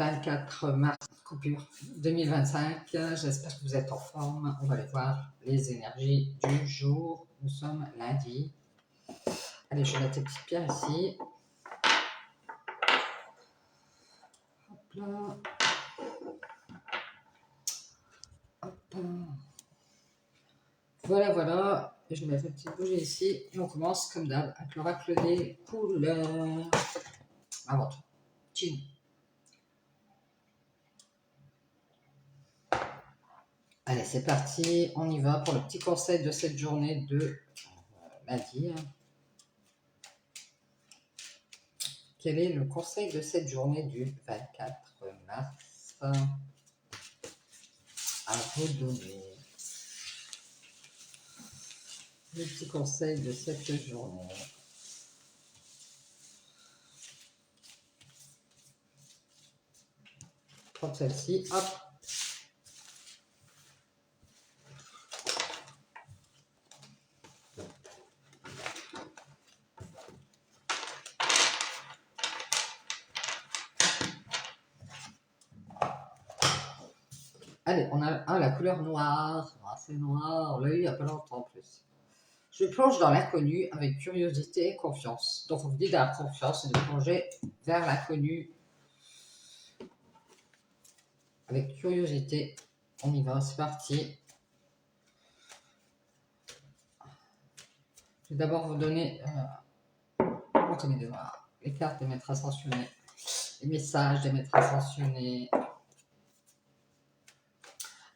24 mars, coupure 2025. J'espère que vous êtes en forme. On va aller voir les énergies du jour. Nous sommes lundi. Allez, je vais mettre tes petites pierres ici. Hop là. Hop là. Voilà, voilà. Et je vais mettre une petite bougie ici. Et on commence comme d'hab avec l'oracle des couleurs. Avant tout. Chin. Allez, c'est parti. On y va pour le petit conseil de cette journée de lundi. Quel est le conseil de cette journée du 24 mars à vous donner? Le petit conseil de cette journée. Prends celle-ci, hop. Allez, on a la couleur noire. Ah, c'est noir, on l'a eu il n'y a pas longtemps en plus. Je plonge dans l'inconnu avec curiosité et confiance. Donc, on vous dit de la confiance et de plonger vers l'inconnu avec curiosité. On y va, c'est parti. Je vais d'abord vous donner les cartes des maîtres ascensionnés, les messages des maîtres ascensionnés.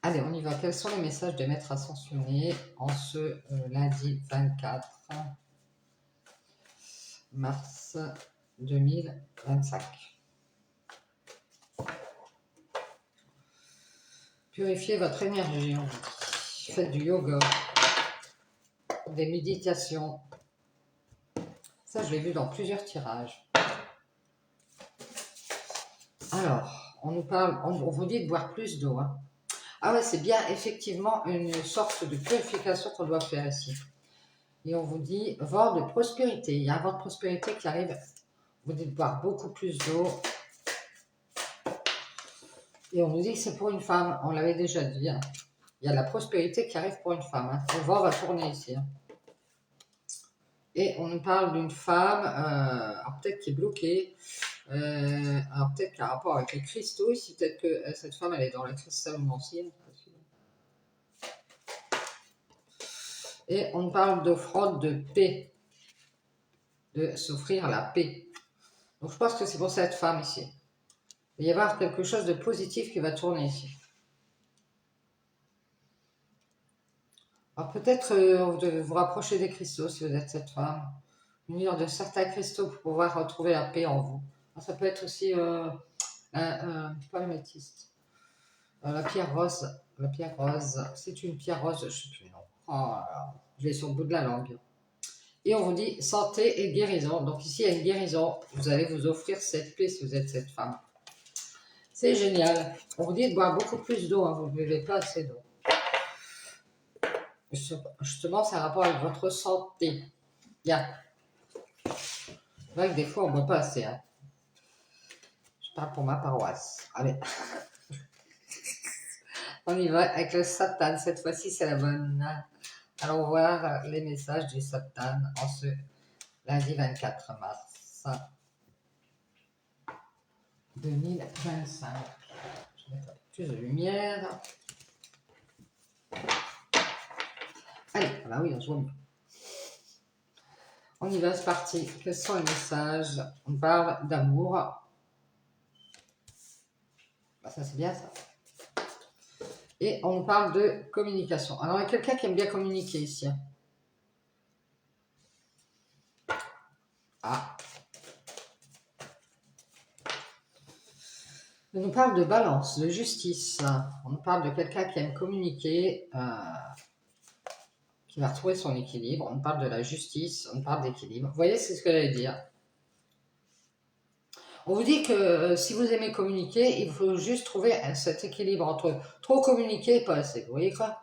Allez, on y va. Quels sont les messages des maîtres ascensionnés en ce lundi 24 mars 2025? Purifiez votre énergie. Faites du yoga, des méditations. Ça, je l'ai vu dans plusieurs tirages. Alors, on nous parle, on vous dit de boire plus d'eau. Hein. Ah ouais, c'est bien effectivement une sorte de purification qu'on doit faire ici. Et on vous dit vent de prospérité. Il y a un vent de prospérité qui arrive. On vous dit de boire beaucoup plus d'eau. Et on nous dit que c'est pour une femme. On l'avait déjà dit. Hein. Il y a de la prospérité qui arrive pour une femme. Hein. Le vent va tourner ici. Hein. Et on nous parle d'une femme, peut-être qui est bloquée. Alors peut-être qu'il y a un rapport avec les cristaux ici. Peut-être que cette femme, elle est dans la cristallomancie. Et on parle d'offrande de paix, de s'offrir la paix. Donc je pense que c'est pour cette femme ici. Il va y avoir quelque chose de positif qui va tourner ici. Alors peut-être vous devez vous rapprocher des cristaux si vous êtes cette femme. Unir de certains cristaux pour pouvoir retrouver la paix en vous. Alors, ça peut être aussi pas le métiste. La pierre rose. La pierre rose. C'est une pierre rose, je ne sais plus le nom. Oh là là, je l'ai sur le bout de la langue. Et on vous dit santé et guérison. Donc ici, il y a une guérison. Vous allez vous offrir cette paix si vous êtes cette femme. C'est génial. On vous dit de boire beaucoup plus d'eau. Hein. Vous ne buvez pas assez d'eau. Justement, c'est un rapport avec votre santé. Bien. C'est vrai que des fois, on ne boit pas assez. Hein. Je parle pour ma paroisse. Allez. On y va avec le Satan. Cette fois-ci, c'est la bonne. Allons voir les messages du Satan en ce lundi 24 mars 2025. Je vais mettre plus de lumière. Allez, ah bah oui, on se voit mieux. On y va, c'est parti. Quels sont les messages? On parle d'amour. Bah, ça, c'est bien ça. Et on parle de communication. Alors, il y a quelqu'un qui aime bien communiquer ici. Ah. On nous parle de balance, de justice. On nous parle de quelqu'un qui aime communiquer, qui va retrouver son équilibre. On parle de la justice, on parle d'équilibre. Vous voyez, c'est ce que j'allais dire. On vous dit que si vous aimez communiquer, il faut juste trouver cet équilibre entre trop communiquer et pas assez. Vous voyez quoi?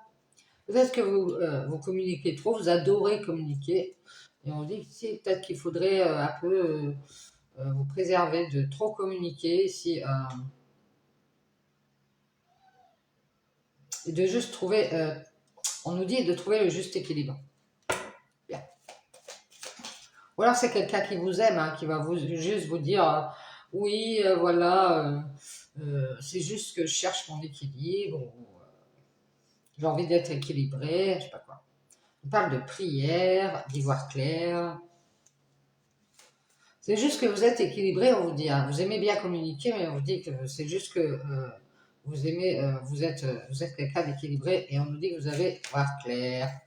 Peut-être que vous communiquez trop, vous adorez communiquer. Et on dit que peut-être qu'il faudrait un peu vous préserver de trop communiquer. Si et de juste trouver, on nous dit de trouver le juste équilibre. Bien. Ou alors c'est quelqu'un qui vous aime, hein, qui va juste vous dire, oui, voilà, c'est juste que je cherche mon équilibre, ou, j'ai envie d'être équilibré, je sais pas quoi. On parle de prière, d'y voir clair. C'est juste que vous êtes équilibré, on vous dit. Hein. Vous aimez bien communiquer, mais on vous dit que c'est juste que vous aimez, vous êtes quelqu'un d'équilibré et on nous dit que vous allez voir clair.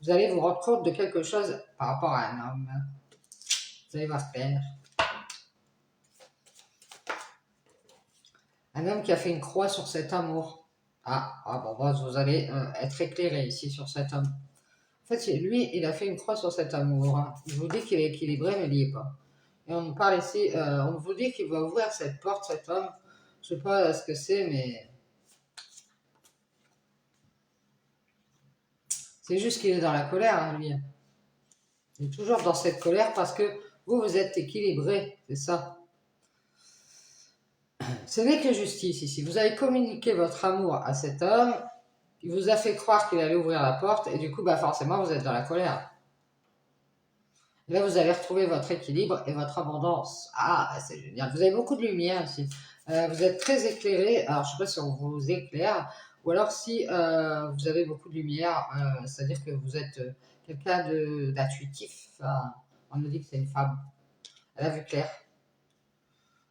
Vous allez vous rendre compte de quelque chose par rapport à un homme. Vous allez voir clair. Un homme qui a fait une croix sur cet amour. Bon, vous allez être éclairé ici sur cet homme. En fait, lui, il a fait une croix sur cet amour. Hein. Il vous dit qu'il est équilibré, mais il n'y est pas. Et on nous parle ici, on vous dit qu'il va ouvrir cette porte, cet homme. Je ne sais pas ce que c'est, mais c'est juste qu'il est dans la colère, hein, lui. Il est toujours dans cette colère parce que vous êtes équilibré, c'est ça. Ce n'est que justice ici. Vous avez communiqué votre amour à cet homme, il vous a fait croire qu'il allait ouvrir la porte, et du coup, forcément, vous êtes dans la colère. Et là, vous allez retrouver votre équilibre et votre abondance. C'est génial. Vous avez beaucoup de lumière ici. Vous êtes très éclairé. Alors, je ne sais pas si on vous éclaire, ou alors si vous avez beaucoup de lumière, c'est-à-dire que vous êtes quelqu'un d'intuitif. Enfin, on nous dit que c'est une femme. Elle a vu clair.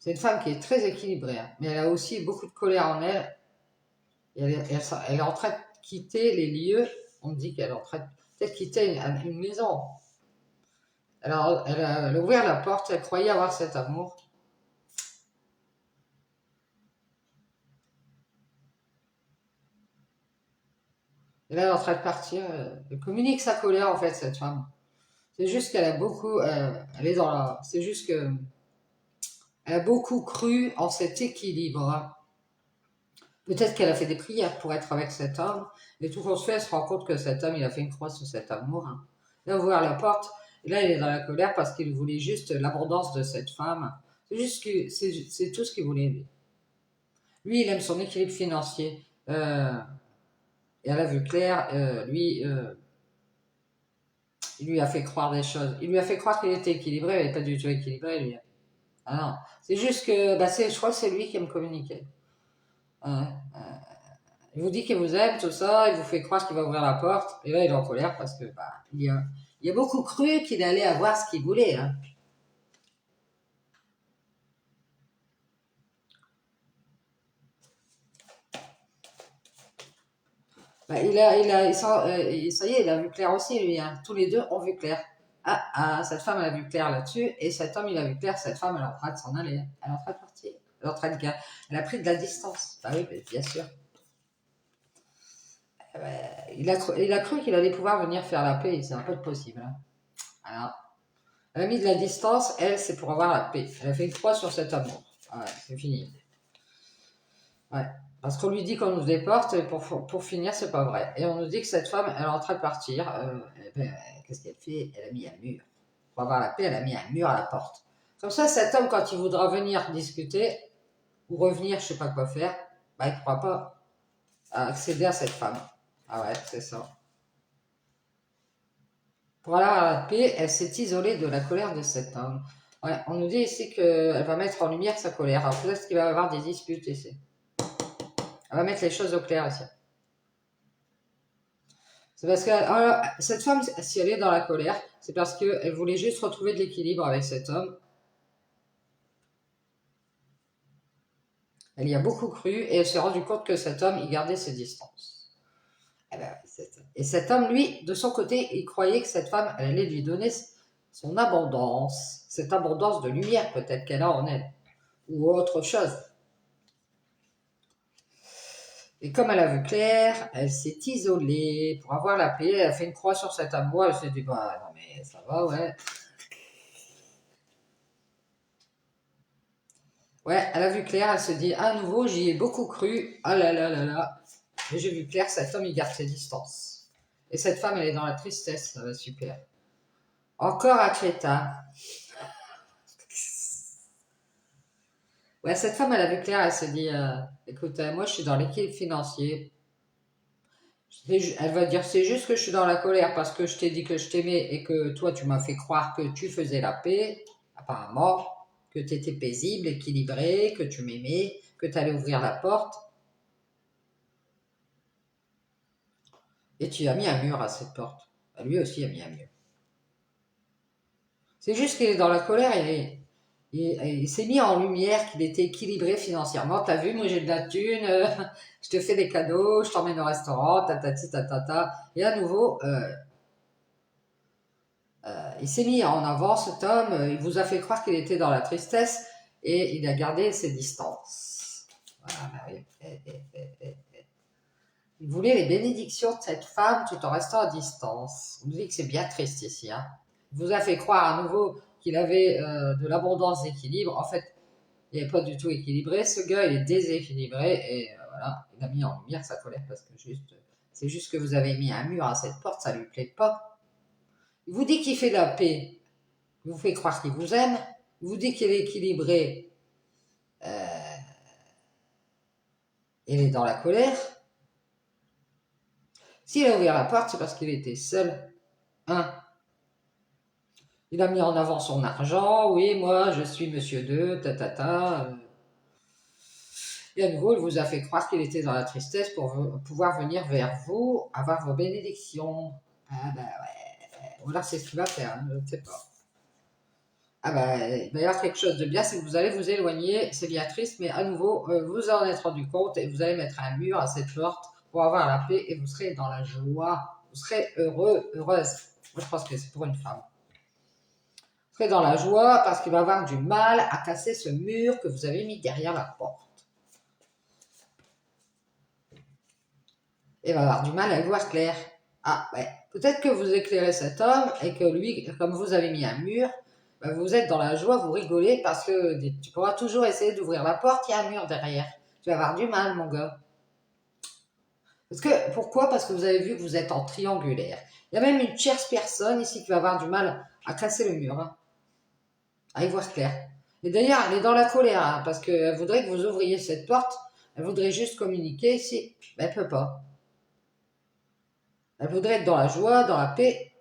C'est une femme qui est très équilibrée, hein, mais elle a aussi beaucoup de colère en elle. Et elle est en train de quitter les lieux. On dit qu'elle est en train de peut-être quitter une maison. Alors, elle a ouvert la porte, elle croyait avoir cet amour. Et là, elle est en train de partir. Elle communique sa colère, en fait, cette femme. C'est juste qu'elle a beaucoup. Elle est dans la. C'est juste que. Elle a beaucoup cru en cet équilibre. Peut-être qu'elle a fait des prières pour être avec cet homme. Et tout qu'on se fait, elle se rend compte que cet homme, il a fait une croix sur cet amour. Hein. Là, ouvert la porte. Et là, il est dans la colère parce qu'il voulait juste l'abondance de cette femme. C'est juste que c'est tout ce qu'il voulait, lui. Lui, il aime son équilibre financier. Et elle a vu clair, il lui a fait croire des choses. Il lui a fait croire qu'il était équilibré, mais pas du tout équilibré, lui. Ah non, c'est juste que, je crois que c'est lui qui aime communiquer. Il vous dit qu'il vous aime, tout ça, il vous fait croire qu'il va ouvrir la porte, et là il est en colère parce que, il a beaucoup cru qu'il allait avoir ce qu'il voulait. Hein. Ça y est, il a vu clair aussi, lui. Hein. Tous les deux ont vu clair. Cette femme, elle a vu clair là-dessus, et cet homme, il a vu clair, cette femme, elle est en train de s'en aller. Elle est en train de partir. Elle est en train de elle a pris de la distance. Oui, bien sûr. Il a cru qu'il allait pouvoir venir faire la paix, c'est un peu possible. Hein. Alors, elle a mis de la distance, elle, c'est pour avoir la paix. Elle a fait une croix sur cet amour. C'est fini. Ouais. Parce qu'on lui dit qu'on nous déporte, et pour finir, c'est pas vrai. Et on nous dit que cette femme, elle est en train de partir. Qu'est-ce qu'elle fait? Elle a mis un mur. Pour avoir la paix, elle a mis un mur à la porte. Comme ça, cet homme, quand il voudra venir discuter, ou revenir, je sais pas quoi faire, il ne pourra pas accéder à cette femme. Ah ouais, c'est ça. Pour aller à la paix, elle s'est isolée de la colère de cet homme. Ouais, on nous dit ici qu'elle va mettre en lumière sa colère. Alors peut-être qu'il va y avoir des disputes ici. Elle va mettre les choses au clair ici. C'est parce que cette femme, si elle est dans la colère, c'est parce qu'elle voulait juste retrouver de l'équilibre avec cet homme. Elle y a beaucoup cru et elle s'est rendue compte que cet homme, il gardait ses distances. Et cet homme, lui, de son côté, il croyait que cette femme, elle allait lui donner son abondance, cette abondance de lumière peut-être qu'elle a en elle, ou autre chose. Et comme elle a vu clair, elle s'est isolée pour avoir la paix, elle a fait une croix sur cet amour, elle s'est dit, non mais ça va, ouais. Ouais, elle a vu clair, elle se dit, à nouveau, j'y ai beaucoup cru, ah là là là là. Et j'ai vu clair, cet homme, il garde ses distances. Et cette femme, elle est dans la tristesse, ça va super. Encore un crétin. Ouais, cette femme, elle a vu clair, elle s'est dit, écoute, moi, je suis dans l'équilibre financier. Elle va dire, c'est juste que je suis dans la colère parce que je t'ai dit que je t'aimais et que toi, tu m'as fait croire que tu faisais la paix, apparemment, que tu étais paisible, équilibré, que tu m'aimais, que tu allais ouvrir la porte. Et tu as mis un mur à cette porte. Lui aussi a mis un mur. C'est juste qu'il est dans la colère et il s'est mis en lumière qu'il était équilibré financièrement. T'as vu, moi j'ai de la thune, je te fais des cadeaux, je t'emmène au restaurant, tatati tatata. Et à nouveau, il s'est mis en avant cet homme, il vous a fait croire qu'il était dans la tristesse et il a gardé ses distances. Voilà, bah oui. Il voulait les bénédictions de cette femme tout en restant à distance. On nous dit que c'est bien triste ici. Hein. Il vous a fait croire à nouveau qu'il avait de l'abondance d'équilibre. En fait, il n'est pas du tout équilibré. Ce gars, il est déséquilibré et voilà, il a mis en lumière sa colère parce que c'est juste que vous avez mis un mur à cette porte, ça lui plaît pas. Il vous dit qu'il fait de la paix. Il vous fait croire qu'il vous aime. Il vous dit qu'il est équilibré. Il est dans la colère. S'il a ouvert la porte, c'est parce qu'il était seul. Hein. Il a mis en avant son argent. Oui, moi, je suis monsieur 2, ta. Et à nouveau, il vous a fait croire qu'il était dans la tristesse pour pouvoir venir vers vous, avoir vos bénédictions. Ah bah ouais. Ou alors c'est ce qu'il va faire, hein, je ne sais pas. Ah bah, il va y avoir quelque chose de bien, c'est que vous allez vous éloigner, c'est bien triste, mais à nouveau, vous en êtes rendu compte et vous allez mettre un mur à cette porte pour avoir la paix et vous serez dans la joie. Vous serez heureux, heureuse. Moi, je pense que c'est pour une femme. Vous serez dans la joie parce qu'il va avoir du mal à casser ce mur que vous avez mis derrière la porte. Et va avoir du mal à y voir clair. Ah, ouais. Peut-être que vous éclairez cet homme et que lui, comme vous avez mis un mur, ben vous êtes dans la joie, vous rigolez parce que tu pourras toujours essayer d'ouvrir la porte, il y a un mur derrière. Tu vas avoir du mal, mon gars. Pourquoi? Parce que vous avez vu que vous êtes en triangulaire. Il y a même une tierce personne ici qui va avoir du mal à casser le mur, hein, à y voir clair. Et d'ailleurs, elle est dans la colère, hein, parce qu'elle voudrait que vous ouvriez cette porte. Elle voudrait juste communiquer ici. Mais elle ne peut pas. Elle voudrait être dans la joie, dans la paix,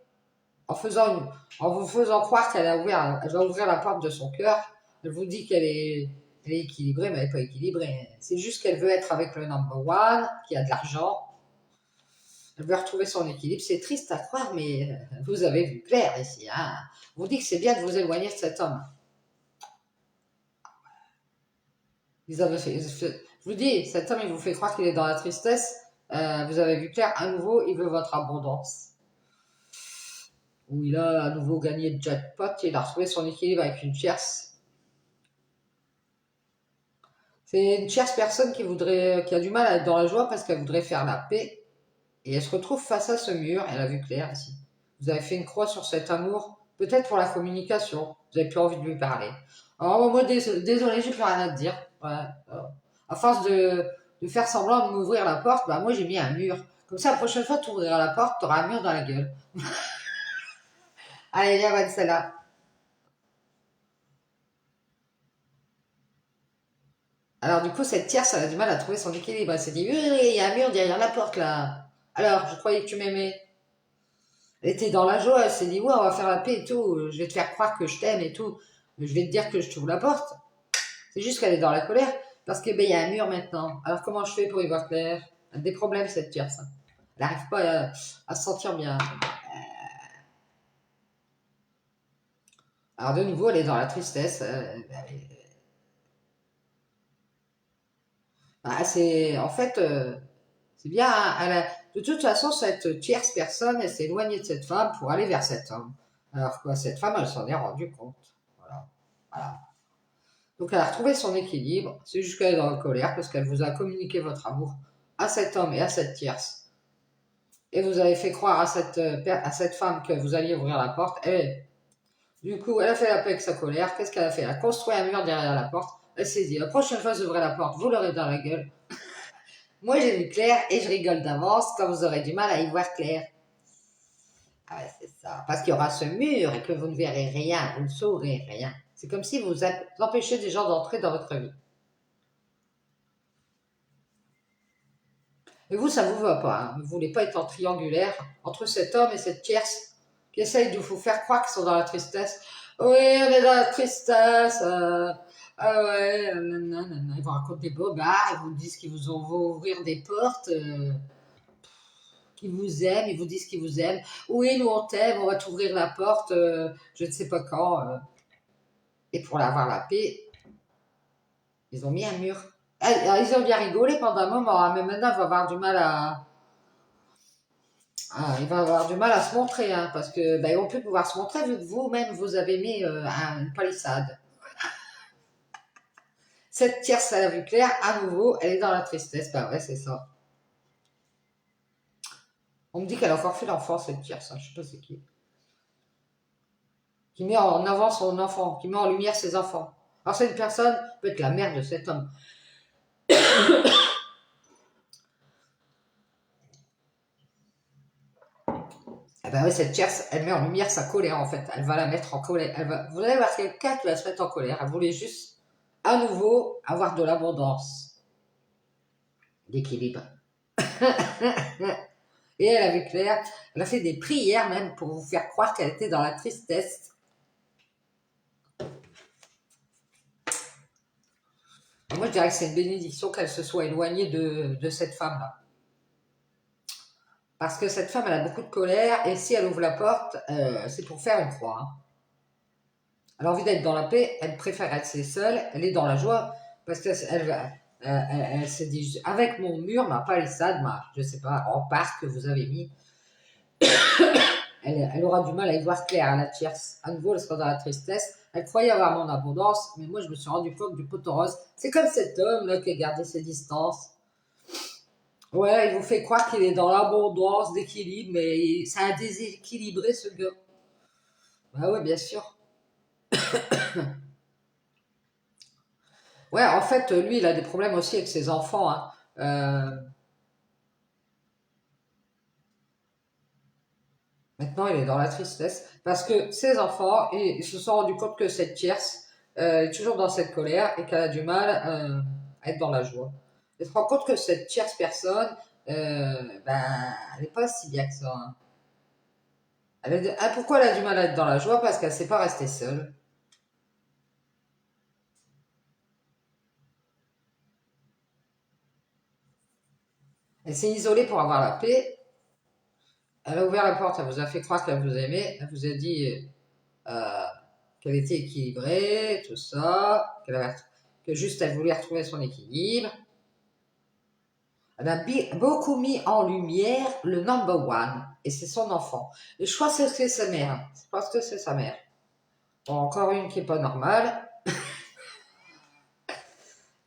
en vous faisant croire qu'elle elle va ouvrir la porte de son cœur. Elle vous dit elle est équilibrée, mais elle n'est pas équilibrée. C'est juste qu'elle veut être avec le number one, qui a de l'argent. Elle veut retrouver son équilibre. C'est triste à croire, mais vous avez vu clair ici. Hein. On vous dit que c'est bien de vous éloigner de cet homme. Je vous dis, cet homme, il vous fait croire qu'il est dans la tristesse. Vous avez vu clair, à nouveau, il veut votre abondance. Où il a à nouveau gagné le jackpot, il a retrouvé son équilibre avec une tierce. C'est une tierce personne qui a du mal à être dans la joie parce qu'elle voudrait faire la paix. Et elle se retrouve face à ce mur, elle a vu clair ici. Vous avez fait une croix sur cet amour, peut-être pour la communication. Vous n'avez plus envie de lui parler. Alors moi, désolé, j'ai plus rien à te dire. Ouais, à force de faire semblant de m'ouvrir la porte, bah moi j'ai mis un mur. Comme ça, la prochaine fois, tu ouvriras la porte, tu auras un mur dans la gueule. Allez, viens, va de celle-là. Alors du coup, cette tierce, elle a du mal à trouver son équilibre. Elle s'est dit, oui, oui, il y a un mur derrière la porte là. Alors, je croyais que tu m'aimais. Elle était dans la joie, elle s'est dit, ouais, on va faire la paix et tout. Je vais te faire croire que je t'aime et tout. Je vais te dire que je t'ouvre la porte. C'est juste qu'elle est dans la colère parce que ben, il y a un mur maintenant. Alors comment je fais pour y voir clair? Elle a des problèmes cette tierce. Elle n'arrive pas à se sentir bien. Alors de nouveau, elle est dans la tristesse. C'est en fait, c'est bien. Hein, de toute façon, cette tierce personne, elle s'est éloignée de cette femme pour aller vers cet homme. Alors quoi, cette femme, elle s'en est rendue compte. Voilà. Voilà. Donc elle a retrouvé son équilibre. C'est juste qu'elle est dans la colère parce qu'elle vous a communiqué votre amour à cet homme et à cette tierce. Et vous avez fait croire à cette femme que vous alliez ouvrir la porte. Et du coup, elle a fait la paix avec sa colère. Qu'est-ce qu'elle a fait? Elle a construit un mur derrière la porte. Elle s'est dit, la prochaine fois que j'ouvrirai la porte, vous l'aurez dans la gueule. Moi, j'ai vu clair et je rigole d'avance quand vous aurez du mal à y voir clair. Ah ouais, c'est ça. Parce qu'il y aura ce mur et que vous ne verrez rien, vous ne saurez rien. C'est comme si vous empêchiez des gens d'entrer dans votre vie. Et vous, ça vous va pas, hein. Vous voulez pas être en triangulaire entre cet homme et cette tierce qui essaye de vous faire croire qu'ils sont dans la tristesse. Oui, on est dans la tristesse. Ah ouais, nanana. Ils vous racontent des bobards, ils vous disent qu'ils vont ouvrir des portes, qu'ils vous aiment, ils vous disent qu'ils vous aiment. Oui, nous on t'aime, on va t'ouvrir la porte, je ne sais pas quand. Et pour avoir la paix, ils ont mis un mur. Ah, ils ont bien rigolé pendant un moment, hein, mais maintenant il va avoir du mal il va avoir du mal à se montrer, hein, parce que ben, ils vont plus pouvoir se montrer vu que vous-même vous avez mis une palissade. Cette tierce à la vue claire, à nouveau, elle est dans la tristesse. Ben ouais, c'est ça. On me dit qu'elle a encore fait l'enfant, cette tierce, hein, je sais pas c'est qui. Qui met en avant son enfant, qui met en lumière ses enfants. Alors cette personne peut être la mère de cet homme. Eh ben ouais, cette tierce, elle met en lumière sa colère en fait. Elle va la mettre en colère. Vous allez voir quelqu'un qui va se mettre en colère. Elle voulait juste, à nouveau, avoir de l'abondance, l'équilibre. Et elle a vu clair. Elle a fait des prières même pour vous faire croire qu'elle était dans la tristesse. Et moi, je dirais que c'est une bénédiction qu'elle se soit éloignée de cette femme-là. Parce que cette femme, elle a beaucoup de colère, et si elle ouvre la porte, c'est pour faire une croix, hein. Elle a envie d'être dans la paix, elle préfère être seule, elle est dans la joie, parce elle se dit, avec mon mur, ma palissade, je sais pas, rempart que vous avez mis, elle aura du mal à y voir clair à la tierce. À nouveau, elle sera dans la tristesse. Elle croyait avoir mon abondance, mais moi, je me suis rendu compte du poteau rose. C'est comme cet homme là qui a gardé ses distances. Ouais, il vous fait croire qu'il est dans l'abondance, d'équilibre, mais c'est un déséquilibré, ce gars. Bah ouais, bien sûr. Ouais, en fait, lui, il a des problèmes aussi avec ses enfants, hein. Maintenant, il est dans la tristesse parce que ses enfants, ils se sont rendus compte que cette tierce est toujours dans cette colère et qu'elle a du mal à être dans la joie. Elle se rend compte que cette tierce personne, ben, elle n'est pas si bien que ça, hein. Pourquoi elle a du mal à être dans la joie? Parce qu'elle ne sait pas rester seule. Elle s'est isolée pour avoir la paix. Elle a ouvert la porte, elle vous a fait croire qu'elle vous aimait. Elle vous a dit euh, qu'elle était équilibrée, tout ça, que juste elle voulait retrouver son équilibre. Elle a beaucoup mis en lumière le number one, et c'est son enfant. Et je crois que c'est sa mère. Je pense que c'est sa mère. Bon, encore une qui est pas normale.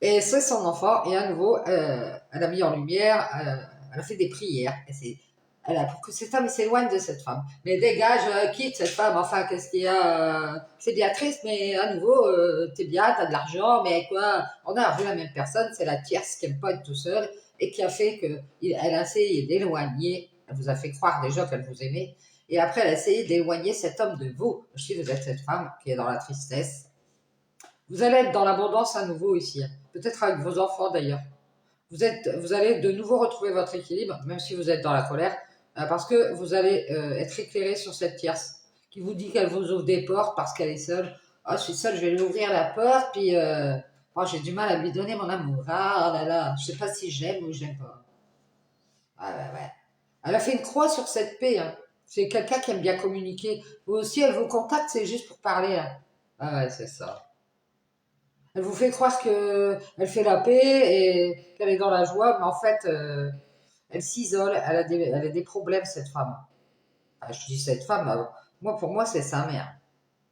Et c'est son enfant, et à nouveau, elle a mis en lumière, elle a fait des prières. Pour que cet homme s'éloigne de cette femme. Mais dégage, quitte cette femme, enfin, qu'est-ce qu'il y a c'est bien triste, mais à nouveau, t'es bien, t'as de l'argent, mais quoi, on a revu la même personne, c'est la tierce qui aime pas être tout seul, et qui a fait elle a essayé d'éloigner, elle vous a fait croire déjà qu'elle vous aimait, et après elle a essayé d'éloigner cet homme de vous. Si vous êtes cette femme qui est dans la tristesse, vous allez être dans l'abondance à nouveau ici, hein. Peut-être avec vos enfants d'ailleurs. Vous allez de nouveau retrouver votre équilibre, même si vous êtes dans la colère, parce que vous allez être éclairé sur cette tierce qui vous dit qu'elle vous ouvre des portes parce qu'elle est seule. Ah, je suis seule, je vais lui ouvrir la porte, puis oh, j'ai du mal à lui donner mon amour. Ah, oh là là, je sais pas si j'aime ou j'aime pas. Ah ouais, ouais. Elle a fait une croix sur cette paix, hein. C'est quelqu'un qui aime bien communiquer. Vous aussi, elle vous contacte, c'est juste pour parler, hein. Ah ouais, c'est ça. Elle vous fait croire qu'elle fait la paix et qu'elle est dans la joie, mais en fait, elle s'isole, elle a des problèmes, cette femme. Ah, je dis cette femme, pour moi, c'est sa mère.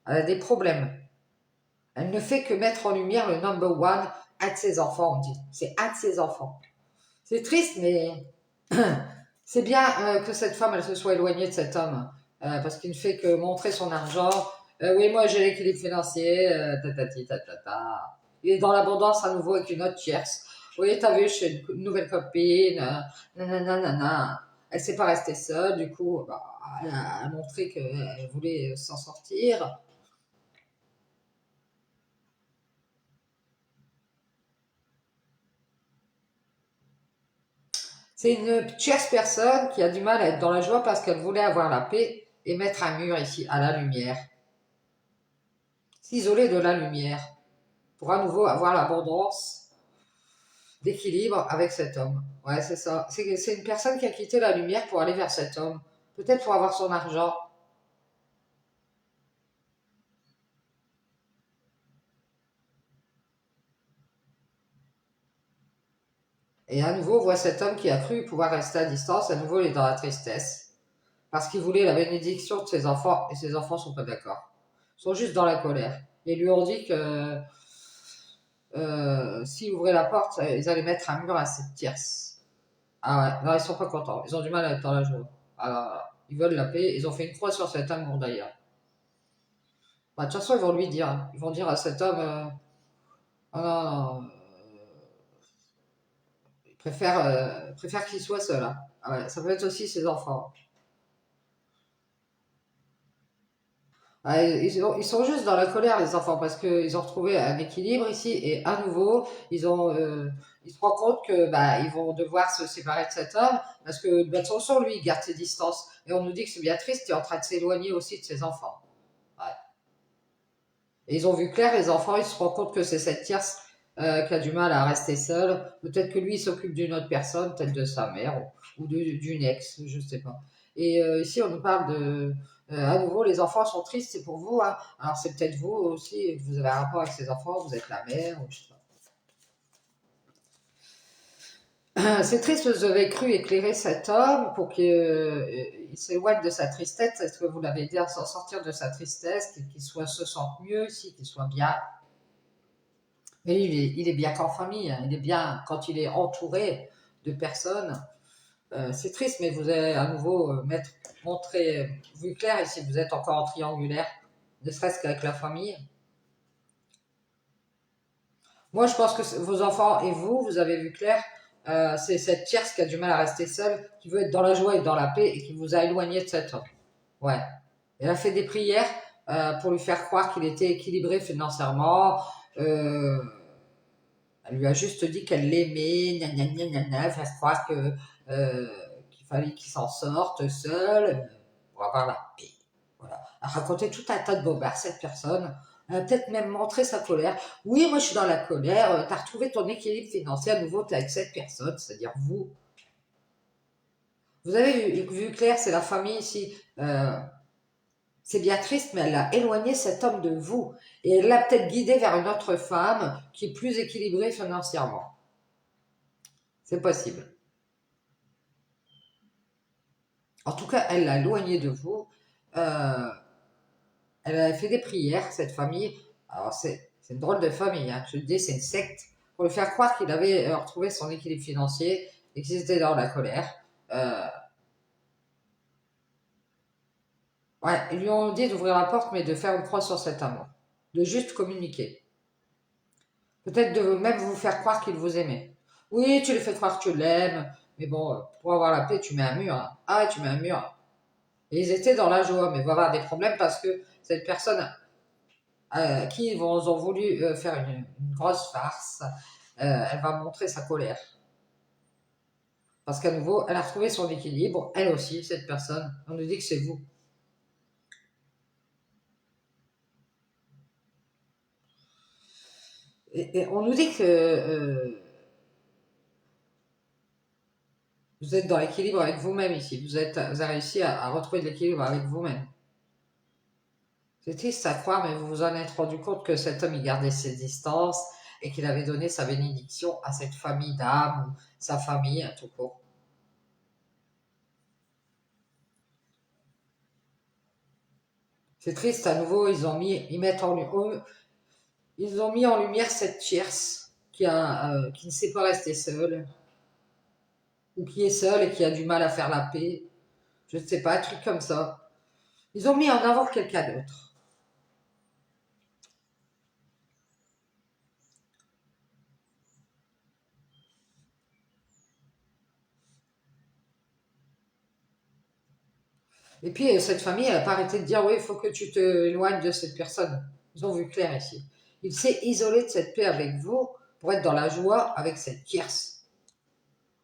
Elle a des problèmes. Elle ne fait que mettre en lumière le number one, un de ses enfants, on dit. C'est un de ses enfants. C'est triste, mais c'est bien que cette femme, elle se soit éloignée de cet homme, parce qu'il ne fait que montrer son argent. Oui, moi j'ai l'équilibre financier, tatati, tatata. Il est dans l'abondance à nouveau avec une autre tierce. Oui, t'as vu, j'ai une nouvelle copine, nanana. Elle ne s'est pas restée seule, du coup, bah, elle a montré qu'elle voulait s'en sortir. C'est une tierce personne qui a du mal à être dans la joie parce qu'elle voulait avoir la paix et mettre un mur ici à la lumière. S'isoler de la lumière pour à nouveau avoir l'abondance d'équilibre avec cet homme. Ouais, c'est ça. C'est une personne qui a quitté la lumière pour aller vers cet homme. Peut-être pour avoir son argent. Et à nouveau, on voit cet homme qui a cru pouvoir rester à distance. À nouveau, il est dans la tristesse. Parce qu'il voulait la bénédiction de ses enfants. Et ses enfants ne sont pas d'accord. Ils sont juste dans la colère. Et lui ont dit que s'ils ouvraient la porte, ils allaient mettre un mur à cette tierce. Ah ouais, non, ils sont pas contents. Ils ont du mal à être dans la joie. Alors, ils veulent la paix. Ils ont fait une croix sur cet amour d'ailleurs. Bah, de toute façon, ils vont lui dire. Ils vont dire à cet homme, oh non, non, préfère qu'il soit seul. Hein. Ah ouais, ça peut être aussi ses enfants. Ah, ils sont juste dans la colère, les enfants, parce qu'ils ont retrouvé un équilibre ici, et à nouveau, ils se rendent compte que bah, ils vont devoir se séparer de cet homme, parce que de toute façon, lui, il garde ses distances. Et on nous dit que c'est bien triste, il est en train de s'éloigner aussi de ses enfants. Ouais. Et ils ont vu clair, les enfants, ils se rendent compte que c'est cette tierce qui a du mal à rester seule. Peut-être que lui, il s'occupe d'une autre personne, peut-être de sa mère ou d'une ex, je ne sais pas. Et ici, on nous parle de... à nouveau, les enfants sont tristes, c'est pour vous. Hein. Alors, c'est peut-être vous aussi, vous avez un rapport avec ces enfants, vous êtes la mère, ou je sais pas. C'est triste, vous avez cru éclairer cet homme pour qu'il s'éloigne de sa tristesse. Est-ce que vous l'avez aidé à s'en sortir de sa tristesse, qu'il se sente mieux, qu'il soit bien. Mais il est bien qu'en famille, hein. Il est bien quand il est entouré de personnes. C'est triste, mais vous avez à nouveau montré, vu clair ici, vous êtes encore en triangulaire, ne serait-ce qu'avec la famille. Moi, je pense que vos enfants et vous, vous avez vu clair, c'est cette tierce qui a du mal à rester seule, qui veut être dans la joie et dans la paix et qui vous a éloigné de cet homme. Ouais. Elle a fait des prières pour lui faire croire qu'il était équilibré financièrement. Euh, Elle lui a juste dit qu'elle l'aimait, gna gna gna gna gna, faire croire qu'il fallait qu'il s'en sorte seul pour avoir la paix. Voilà. Elle racontait tout un tas de bobards, cette personne. Elle a peut-être même montré sa colère. Oui, moi je suis dans la colère, tu as retrouvé ton équilibre financier à nouveau, tu es avec cette personne, c'est-à-dire vous. Vous avez vu clair, c'est la famille ici. C'est bien triste, mais elle a éloigné cet homme de vous. Et elle l'a peut-être guidé vers une autre femme qui est plus équilibrée financièrement. C'est possible. En tout cas, elle l'a éloigné de vous. Euh, Elle a fait des prières, cette famille. Alors, c'est une drôle de famille, hein. Je te dis, c'est une secte. Pour lui faire croire qu'il avait retrouvé son équilibre financier et qu'ils étaient dans la colère. Euh, ouais, ils lui ont dit d'ouvrir la porte, mais de faire une croix sur cet amour. De juste communiquer. Peut-être de même vous faire croire qu'il vous aimait. Oui, tu lui fais croire que tu l'aimes, mais bon, pour avoir la paix, tu mets un mur. Hein. Ah ouais, tu mets un mur. Et ils étaient dans la joie, mais il va y avoir des problèmes parce que cette personne qui ont voulu faire une grosse farce, elle va montrer sa colère. Parce qu'à nouveau, elle a retrouvé son équilibre, elle aussi, cette personne. On nous dit que c'est vous. Et on nous dit que vous êtes dans l'équilibre avec vous-même ici. Vous avez réussi à retrouver de l'équilibre avec vous-même. C'est triste à croire, mais vous vous en êtes rendu compte que cet homme, il gardait ses distances et qu'il avait donné sa bénédiction à cette famille d'âmes, sa famille, tout court. C'est triste, à nouveau, ils ont mis en lumière cette tierce qui ne sait pas rester seule, ou qui est seule et qui a du mal à faire la paix. Je ne sais pas, un truc comme ça. Ils ont mis en avant quelqu'un d'autre. Et puis, cette famille, elle n'a pas arrêté de dire, oui, il faut que tu te éloignes de cette personne. Ils ont vu clair ici. Il s'est isolé de cette paix avec vous pour être dans la joie avec cette tierce.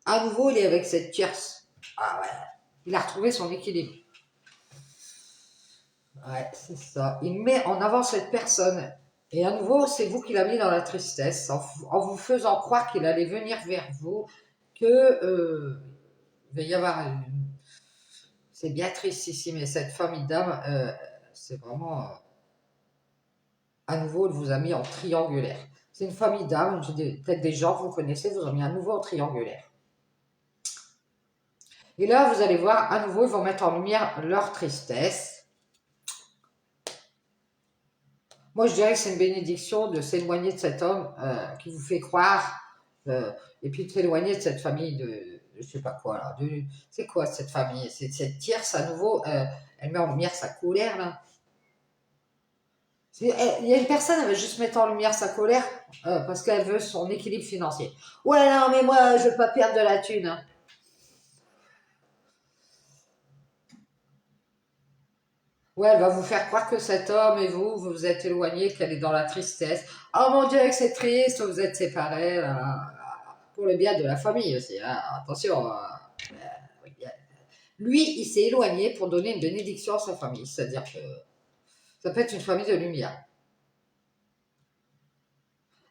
À nouveau, il est avec cette tierce. Ah ouais, il a retrouvé son équilibre. Ouais, c'est ça. Il met en avant cette personne. Et à nouveau, c'est vous qui l'avez mis dans la tristesse, en vous faisant croire qu'il allait venir vers vous, que il va y avoir c'est bien triste ici, mais cette famille d'âmes, c'est vraiment, à nouveau, il vous a mis en triangulaire. C'est une famille d'âmes, peut-être des gens que vous connaissez, vous ont mis à nouveau en triangulaire. Et là, vous allez voir, à nouveau, ils vont mettre en lumière leur tristesse. Moi, je dirais que c'est une bénédiction de s'éloigner de cet homme qui vous fait croire, et puis de s'éloigner de cette famille de je sais pas quoi là. C'est quoi cette famille? C'est cette tierce à nouveau, elle met en lumière sa colère là. Il y a une personne, elle veut juste mettre en lumière sa colère parce qu'elle veut son équilibre financier. Ouais, non, mais moi, je veux pas perdre de la thune, hein. Ouais, elle va vous faire croire que cet homme et vous, vous vous êtes éloignés, qu'elle est dans la tristesse. Oh mon Dieu, que c'est triste, vous êtes séparés. Là. Pour le bien de la famille aussi. Hein. Attention. Lui, il s'est éloigné pour donner une bénédiction à sa famille. C'est-à-dire que ça peut être une famille de lumière.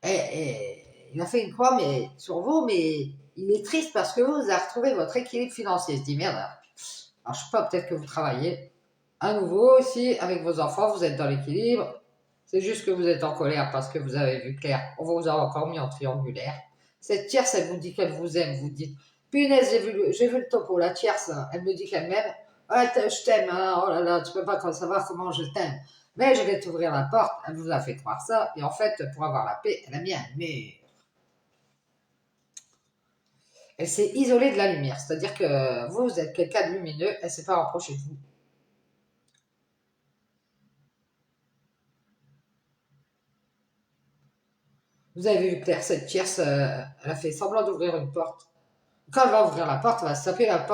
Et il a fait une croix mais, sur vous, mais il est triste parce que vous avez retrouvé votre équilibre financier. Il se dit merde. Alors, je sais pas, peut-être que vous travaillez. À nouveau, ici, avec vos enfants, vous êtes dans l'équilibre. C'est juste que vous êtes en colère parce que vous avez vu clair. On vous a encore mis en triangulaire. Cette tierce, elle vous dit qu'elle vous aime. Vous dites, punaise, j'ai vu le topo. La tierce, elle me dit qu'elle m'aime. Ouais, je t'aime. Hein. Oh là là, tu peux pas savoir comment je t'aime. Mais je vais t'ouvrir la porte. Elle vous a fait croire ça. Et en fait, pour avoir la paix, elle a mis un mur. Elle s'est isolée de la lumière. C'est-à-dire que vous, vous êtes quelqu'un de lumineux. Elle ne s'est pas rapprochée de vous. Vous avez vu Claire, cette tierce, elle a fait semblant d'ouvrir une porte. Quand elle va ouvrir la porte, elle va se taper la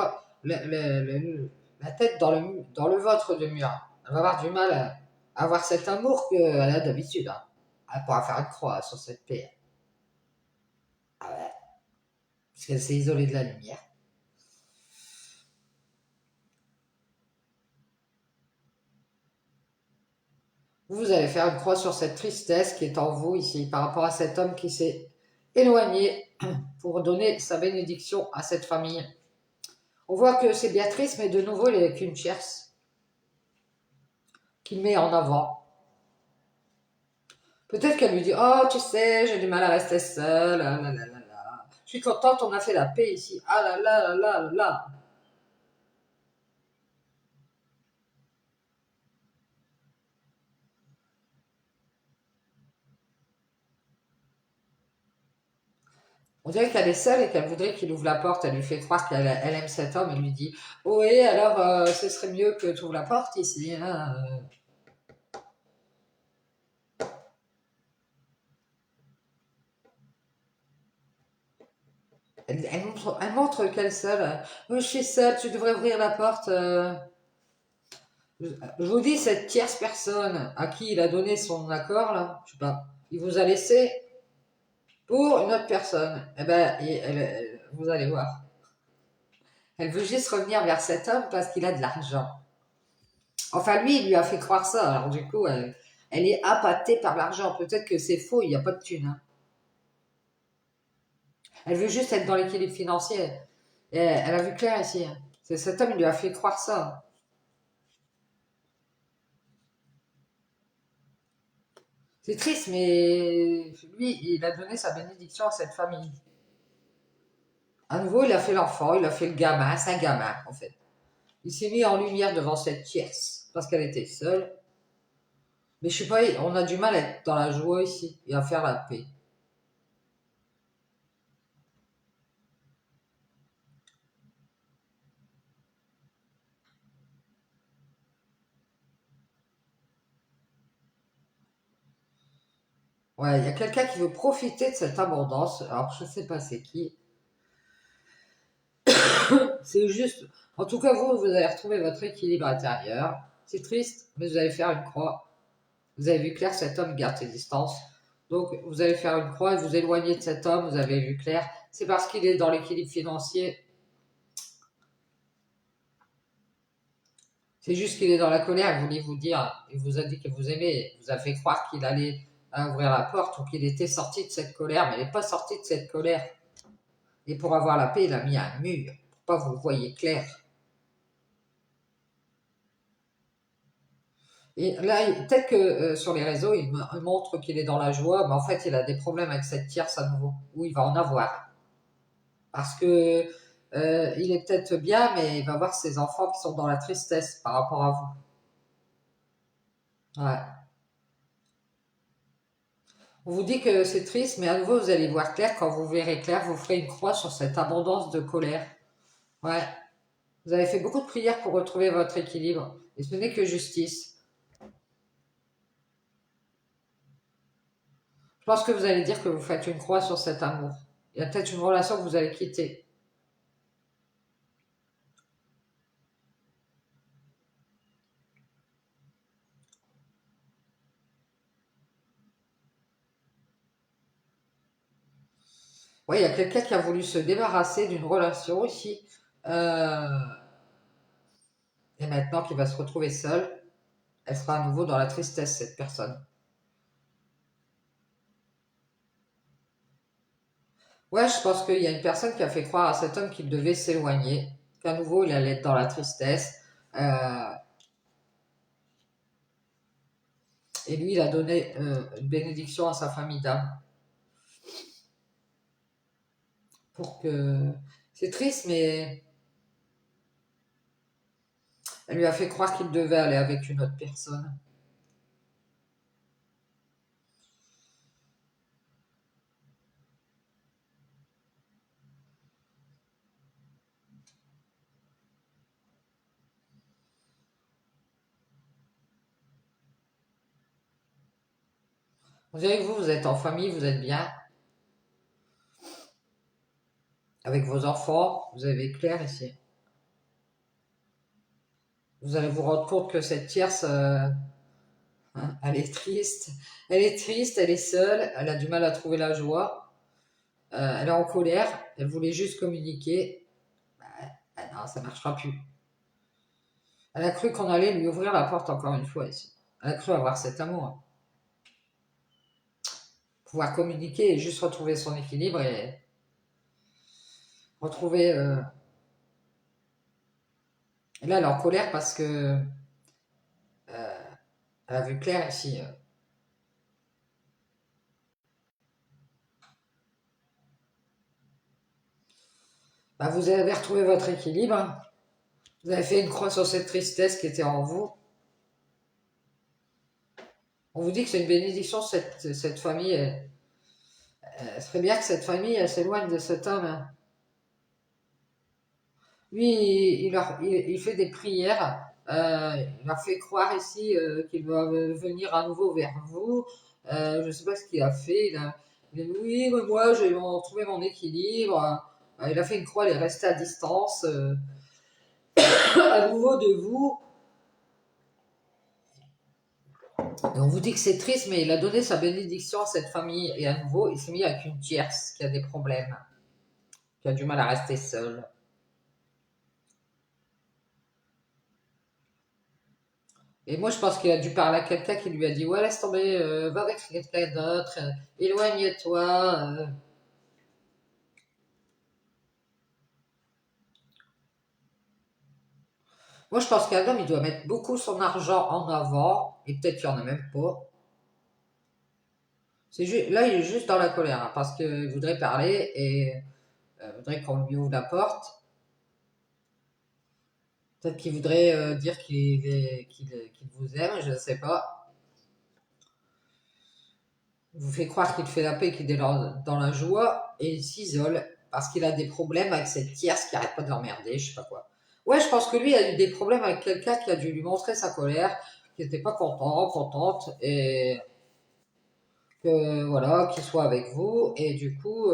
tête dans le ventre de mur. Elle va avoir du mal à avoir cet amour qu'elle a d'habitude. Hein. Elle pourra faire une croix sur cette paix. Ah ouais, parce qu'elle s'est isolée de la lumière. Vous allez faire une croix sur cette tristesse qui est en vous ici par rapport à cet homme qui s'est éloigné pour donner sa bénédiction à cette famille. On voit que c'est Béatrice, mais de nouveau, il n'est qu'une tierce qui met en avant. Peut-être qu'elle lui dit, oh, tu sais, j'ai du mal à rester seule. Ah là là là là. Je suis contente, on a fait la paix ici. Ah là là là là là. On dirait qu'elle est seule et qu'elle voudrait qu'il ouvre la porte. Elle lui fait croire qu'elle aime cet homme. Elle lui dit, oh, oui, alors ce serait mieux que tu ouvres la porte ici. Hein. Elle montre qu'elle est seule. Oh, je suis seule, tu devrais ouvrir la porte. Je vous dis, cette tierce personne à qui il a donné son accord, là, je sais pas, il vous a laissé pour une autre personne. Eh ben, vous allez voir. Elle veut juste revenir vers cet homme parce qu'il a de l'argent. Enfin, lui, il lui a fait croire ça. Alors, du coup, elle est appâtée par l'argent. Peut-être que c'est faux, il n'y a pas de thune. Hein. Elle veut juste être dans l'équilibre financier. Et elle a vu clair ici. Hein. Cet homme, il lui a fait croire ça. C'est triste, mais lui, il a donné sa bénédiction à cette famille. À nouveau, il a fait l'enfant, il a fait le gamin, c'est un gamin, en fait. Il s'est mis en lumière devant cette tierce parce qu'elle était seule. Mais je sais pas, on a du mal à être dans la joie ici et à faire la paix. Ouais, il y a quelqu'un qui veut profiter de cette abondance. Alors, je sais pas c'est qui. C'est juste. En tout cas, vous allez retrouver votre équilibre intérieur. C'est triste, mais vous allez faire une croix. Vous avez vu clair, cet homme garde ses distances. Donc, vous allez faire une croix et vous éloigner de cet homme. Vous avez vu clair. c'est parce qu'il est dans l'équilibre financier. C'est juste qu'il est dans la colère, il voulait vous dire, il vous a dit que vous aimez, il vous a fait croire qu'il allait ouvrir la porte ou qu'il était sorti de cette colère, mais il n'est pas sorti de cette colère. Et pour avoir la paix, il a mis un mur, pour pas vous voyez clair. Et là, peut-être que sur les réseaux, il montre qu'il est dans la joie, mais en fait, il a des problèmes avec cette tierce à nouveau, ou il va en avoir. Parce que il est peut-être bien, mais il va voir ses enfants qui sont dans la tristesse par rapport à vous. Ouais. On vous dit que c'est triste, mais à nouveau, vous allez voir clair. Quand vous verrez clair, vous ferez une croix sur cette abondance de colère. Ouais. Vous avez fait beaucoup de prières pour retrouver votre équilibre. Et ce n'est que justice. Je pense que vous allez dire que vous faites une croix sur cet amour. Il y a peut-être une relation que vous allez quitter. Oui, il y a quelqu'un qui a voulu se débarrasser d'une relation ici. Euh, et maintenant qu'il va se retrouver seul, elle sera à nouveau dans la tristesse, cette personne. Ouais, je pense qu'il y a une personne qui a fait croire à cet homme qu'il devait s'éloigner, qu'à nouveau il allait être dans la tristesse. Euh, et lui, il a donné une bénédiction à sa famille d'âme pour que. C'est triste, mais elle lui a fait croire qu'il devait aller avec une autre personne. On dirait que vous êtes en famille, vous êtes bien, avec vos enfants, vous avez clair ici. Vous allez vous rendre compte que cette tierce, hein, elle est triste. Elle est triste, elle est seule, elle a du mal à trouver la joie. Elle est en colère, elle voulait juste communiquer. Ah non, ça ne marchera plus. Elle a cru qu'on allait lui ouvrir la porte encore une fois ici. Elle a cru avoir cet amour. Pouvoir communiquer et juste retrouver son équilibre et retrouver. Et là, elle est en colère parce que elle a vu clair ici. Bah, vous avez retrouvé votre équilibre. Vous avez fait une croix sur cette tristesse qui était en vous. On vous dit que c'est une bénédiction, cette famille. Elle serait bien que cette famille, elle s'éloigne de cet homme, hein. Lui, il fait des prières. Il leur fait croire ici qu'il va venir à nouveau vers vous. Je ne sais pas ce qu'il a fait. Il a dit oui, mais moi, j'ai trouvé mon équilibre. Il a fait une croix, il est resté à distance à nouveau de vous. Et on vous dit que c'est triste, mais il a donné sa bénédiction à cette famille. Et à nouveau, il s'est mis avec une tierce qui a des problèmes, qui a du mal à rester seule. Et moi, je pense qu'il a dû parler à quelqu'un qui lui a dit ouais, laisse tomber, va avec quelqu'un d'autre, éloigne-toi. Moi, je pense qu'un homme, il doit mettre beaucoup son argent en avant, et peut-être qu'il n'y en a même pas. Là, il est juste dans la colère, hein, parce qu'il voudrait parler et voudrait qu'on lui ouvre la porte. Peut-être qu'il voudrait dire qu'il vous aime, je ne sais pas. Il vous fait croire qu'il fait la paix, qu'il est dans la joie, et il s'isole parce qu'il a des problèmes avec cette tierce qui arrête pas de l'emmerder, je sais pas quoi. Ouais, je pense que lui a eu des problèmes avec quelqu'un qui a dû lui montrer sa colère, qui n'était pas content, contente, et que voilà, qu'il soit avec vous, et du coup,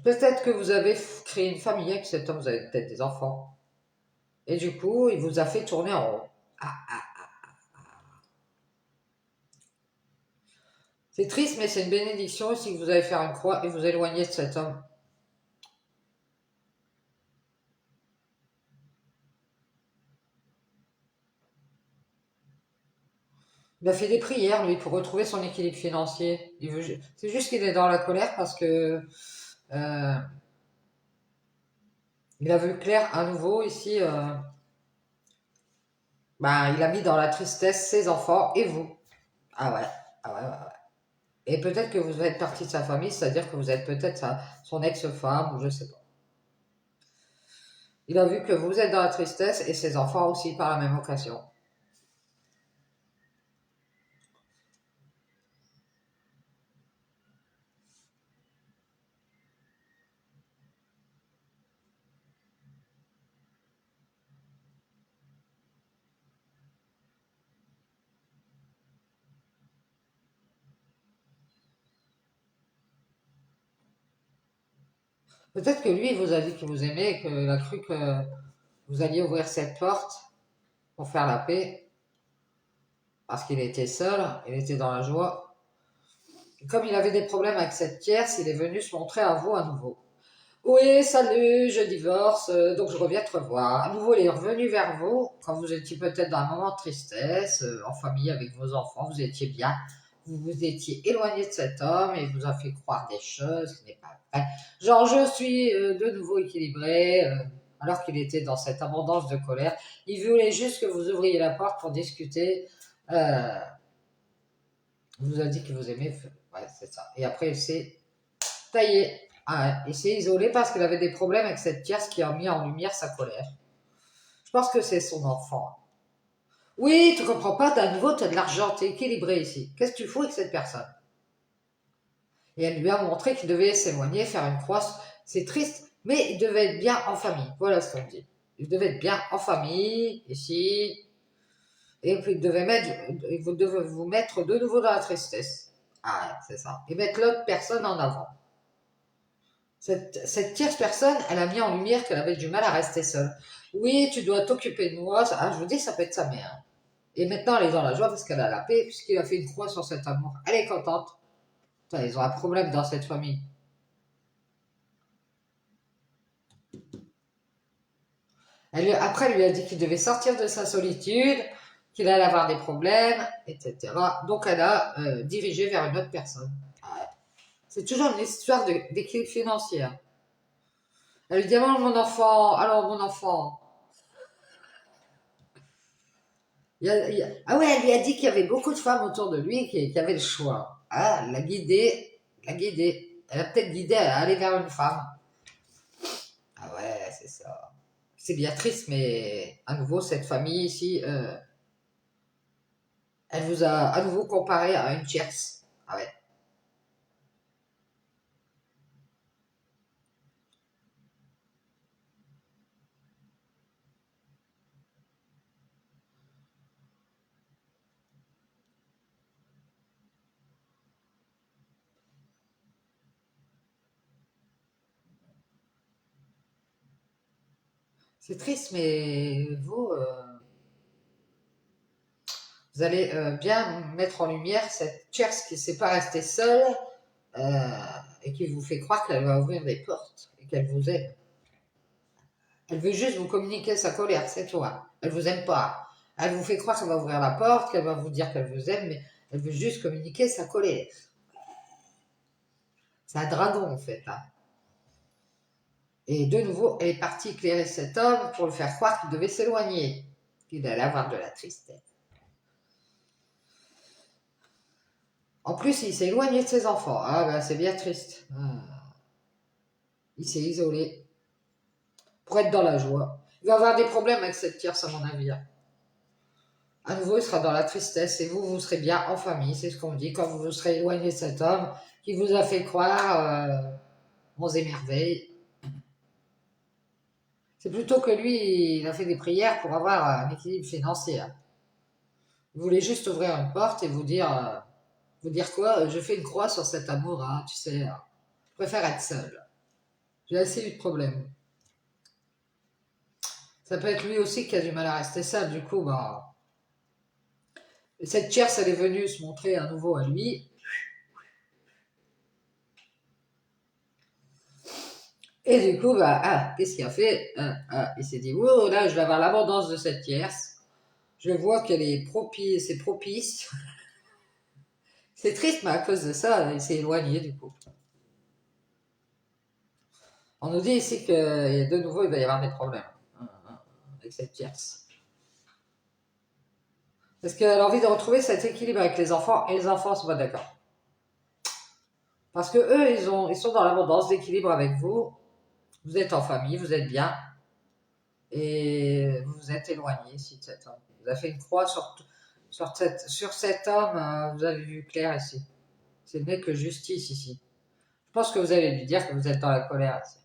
peut-être que vous avez créé une famille avec cet homme, vous avez peut-être des enfants, et du coup, il vous a fait tourner en rond. Ah, ah. C'est triste, mais c'est une bénédiction aussi que vous allez faire une croix et vous éloigner de cet homme. Il a fait des prières, lui, pour retrouver son équilibre financier. C'est juste qu'il est dans la colère parce que euh, il a vu clair à nouveau ici. Bah, il a mis dans la tristesse ses enfants et vous. Ah ouais, ah ouais, ouais, ouais. Et peut-être que vous êtes partie de sa famille, c'est-à-dire que vous êtes peut-être son ex-femme ou je sais pas. Il a vu que vous êtes dans la tristesse et ses enfants aussi par la même occasion. Peut-être que lui, il vous a dit qu'il vous aimait et qu'il a cru que vous alliez ouvrir cette porte pour faire la paix parce qu'il était seul, il était dans la joie. Et comme il avait des problèmes avec cette tierce, il est venu se montrer à vous à nouveau. Oui, salut, je divorce, donc je reviens te revoir. À nouveau, il est revenu vers vous quand vous étiez peut-être dans un moment de tristesse, en famille avec vos enfants, vous étiez bien. Vous vous étiez éloigné de cet homme et il vous a fait croire des choses qui n'est pas vrai. Genre, je suis de nouveau équilibré, alors qu'il était dans cette abondance de colère. Il voulait juste que vous ouvriez la porte pour discuter. Euh, il vous a dit que vous aimez. Ouais, c'est ça. Et après, il s'est taillé. Ah, il s'est isolé parce qu'il avait des problèmes avec cette tierce qui a mis en lumière sa colère. Je pense que c'est son enfant. Oui, tu comprends pas, t'as à nouveau, t'as de l'argent, t'es équilibré ici. Qu'est-ce que tu fous avec cette personne? Et elle lui a montré qu'il devait s'éloigner, faire une croix. C'est triste, mais il devait être bien en famille. Voilà ce qu'on dit. Il devait être bien en famille, ici. Et puis vous devez vous mettre de nouveau dans la tristesse. Ah, ouais, c'est ça. Et mettre l'autre personne en avant. Cette tierce personne, elle a mis en lumière qu'elle avait du mal à rester seule. Oui, tu dois t'occuper de moi. Ah, je vous dis, ça peut être sa mère. Et maintenant, elle est dans la joie parce qu'elle a la paix, puisqu'il a fait une croix sur cet amour. Elle est contente. Putain, ils ont un problème dans cette famille. Après, elle lui a dit qu'il devait sortir de sa solitude, qu'il allait avoir des problèmes, etc. Donc, elle a dirigé vers une autre personne. C'est toujours une histoire d'équilibre financier. Elle lui dit, alors mon enfant, ah ouais, elle lui a dit qu'il y avait beaucoup de femmes autour de lui qui avaient le choix. Ah, elle l'a guidée, l'a guidée. Elle a peut-être guidé à aller vers une femme. Ah ouais, c'est ça. C'est bien triste, mais à nouveau, cette famille ici, elle vous a à nouveau comparé à une tierce. Ah ouais. C'est triste, mais vous allez bien mettre en lumière cette tierce qui ne s'est pas restée seule euh, et qui vous fait croire qu'elle va ouvrir des portes et qu'elle vous aide. Elle veut juste vous communiquer sa colère, c'est tout. Hein. Elle vous aime pas. Elle vous fait croire qu'elle va ouvrir la porte, qu'elle va vous dire qu'elle vous aime, mais elle veut juste communiquer sa colère. C'est un dragon en fait. Hein. Et de nouveau, elle est partie éclairer cet homme pour le faire croire qu'il devait s'éloigner, qu'il allait avoir de la tristesse. En plus, il s'est éloigné de ses enfants. Ah ben, c'est bien triste. Ah. Il s'est isolé pour être dans la joie. Il va avoir des problèmes avec cette tierce, à mon avis. Hein. À nouveau, il sera dans la tristesse et vous, vous serez bien en famille, c'est ce qu'on dit, quand vous vous serez éloigné de cet homme qui vous a fait croire monts et merveilles. C'est plutôt que lui, il a fait des prières pour avoir un équilibre financier. Hein. Il voulait juste ouvrir une porte et vous dire quoi je fais une croix sur cet amour, hein, tu sais, je préfère être seul. J'ai assez eu de problèmes. Ça peut être lui aussi qui a du mal à rester seul, du coup, bah, cette tierce, elle est venue se montrer à nouveau à lui, Et du coup, bah, qu'est-ce qu'il a fait? Il s'est dit, oh, là, je vais avoir l'abondance de cette tierce. Je vois qu'elle est propice, c'est propice. C'est triste, mais à cause de ça, il s'est éloigné du coup. On nous dit ici que de nouveau, il va y avoir des problèmes avec cette tierce. Parce qu'elle a envie de retrouver cet équilibre avec les enfants, et les enfants sont pas d'accord. Parce que eux, ils sont dans l'abondance d'équilibre avec vous. Vous êtes en famille, vous êtes bien, et vous vous êtes éloigné ici de cet homme. Vous avez fait une croix sur cet homme, vous avez vu clair ici. C'est n'est que justice ici. Je pense que vous allez lui dire que vous êtes dans la colère ici.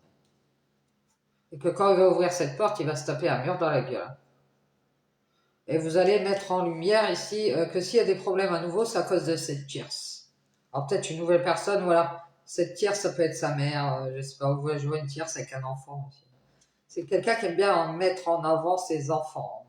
Et que quand il va ouvrir cette porte, il va se taper un mur dans la gueule. Et vous allez mettre en lumière ici que s'il y a des problèmes à nouveau, c'est à cause de cette tierce. Alors peut-être une nouvelle personne, voilà. Cette tierce, ça peut être sa mère, je sais pas, vous voulez jouer une tierce avec un enfant aussi. C'est quelqu'un qui aime bien mettre en avant ses enfants.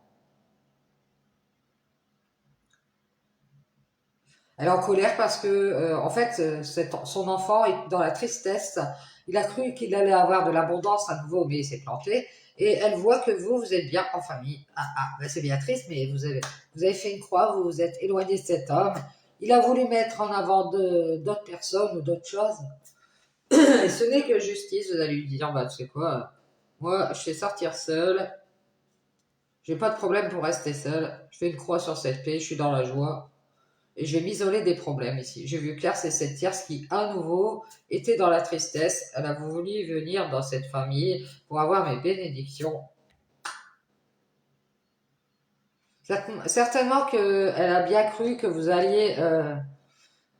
Elle est en colère parce que, en fait, son enfant est dans la tristesse. Il a cru qu'il allait avoir de l'abondance à nouveau, mais il s'est planté. Et elle voit que vous êtes bien en famille. Ben c'est bien triste, mais vous avez fait une croix, vous vous êtes éloigné de cet homme. Il a voulu mettre en avant d'autres personnes ou d'autres choses. Et ce n'est que justice, vous allez lui dire, bah, tu sais quoi, moi, je sais sortir seul. J'ai pas de problème pour rester seul. Je fais une croix sur cette paix, je suis dans la joie. Et je vais m'isoler des problèmes ici. J'ai vu clair, c'est cette tierce qui, à nouveau, était dans la tristesse. Elle a voulu venir dans cette famille pour avoir mes bénédictions. Certainement qu'elle a bien cru que vous alliez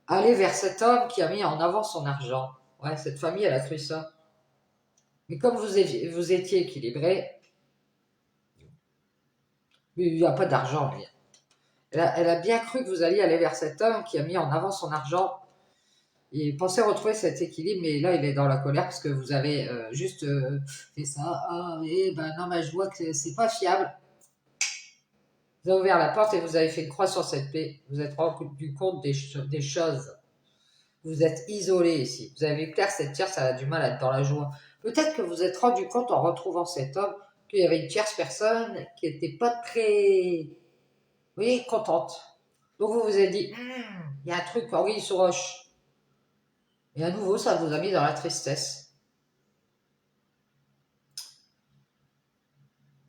aller vers cet homme qui a mis en avant son argent. Ouais, cette famille, elle a cru ça. Mais comme vous étiez équilibré, il n'y a pas d'argent, lui. Elle a bien cru que vous alliez aller vers cet homme qui a mis en avant son argent. Il pensait retrouver cet équilibre, mais là, il est dans la colère parce que vous avez juste fait ça. Ah, et ben non, mais je vois que c'est pas fiable. Vous avez ouvert la porte et vous avez fait une croix sur cette paix. Vous êtes rendu compte des choses. Vous êtes isolé ici. Vous avez vu clair, cette tierce, elle a du mal à être dans la joie. Peut-être que vous êtes rendu compte en retrouvant cet homme qu'il y avait une tierce personne qui n'était pas très, vous voyez, contente. Donc vous vous êtes dit, il y a un truc, oui, sur roche. Et à nouveau, ça vous a mis dans la tristesse.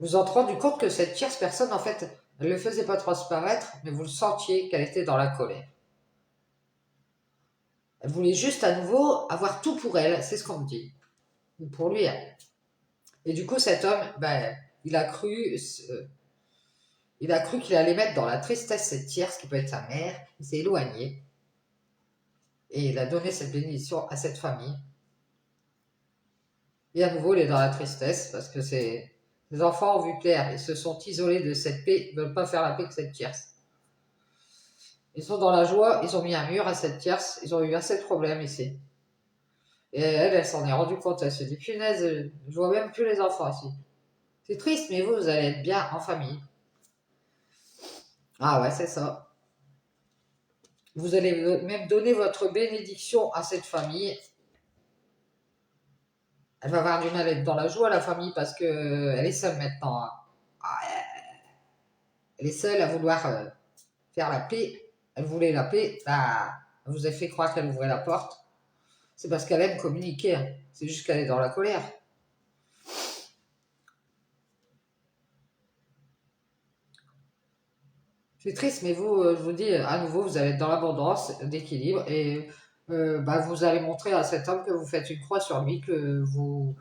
Vous vous êtes rendu compte que cette tierce personne, en fait, elle ne le faisait pas transparaître, mais vous le sentiez qu'elle était dans la colère. Elle voulait juste à nouveau avoir tout pour elle, c'est ce qu'on me dit. Ou pour lui. Et du coup, cet homme, ben, il a cru qu'il allait mettre dans la tristesse cette tierce qui peut être sa mère. Il s'est éloigné. Et il a donné cette bénédiction à cette famille. Et à nouveau, il est dans la tristesse parce que ses enfants ont vu clair. Ils se sont isolés de cette paix. Ils ne veulent pas faire la paix avec cette tierce. Ils sont dans la joie. Ils ont mis un mur à cette tierce. Ils ont eu assez de problèmes ici. Et elle s'en est rendue compte. Elle se dit, punaise, je vois même plus les enfants ici. C'est triste, mais vous allez être bien en famille. Ah ouais, c'est ça. Vous allez même donner votre bénédiction à cette famille. Elle va avoir du mal à être dans la joie, la famille, parce qu'elle est seule maintenant. Elle est seule à vouloir faire la paix. Elle voulait la paix. Bah, elle vous a fait croire qu'elle ouvrait la porte. C'est parce qu'elle aime communiquer. Hein. C'est juste qu'elle est dans la colère. C'est triste, mais vous, je vous dis, à nouveau, vous allez être dans l'abondance d'équilibre et bah, vous allez montrer à cet homme que vous faites une croix sur lui, que vous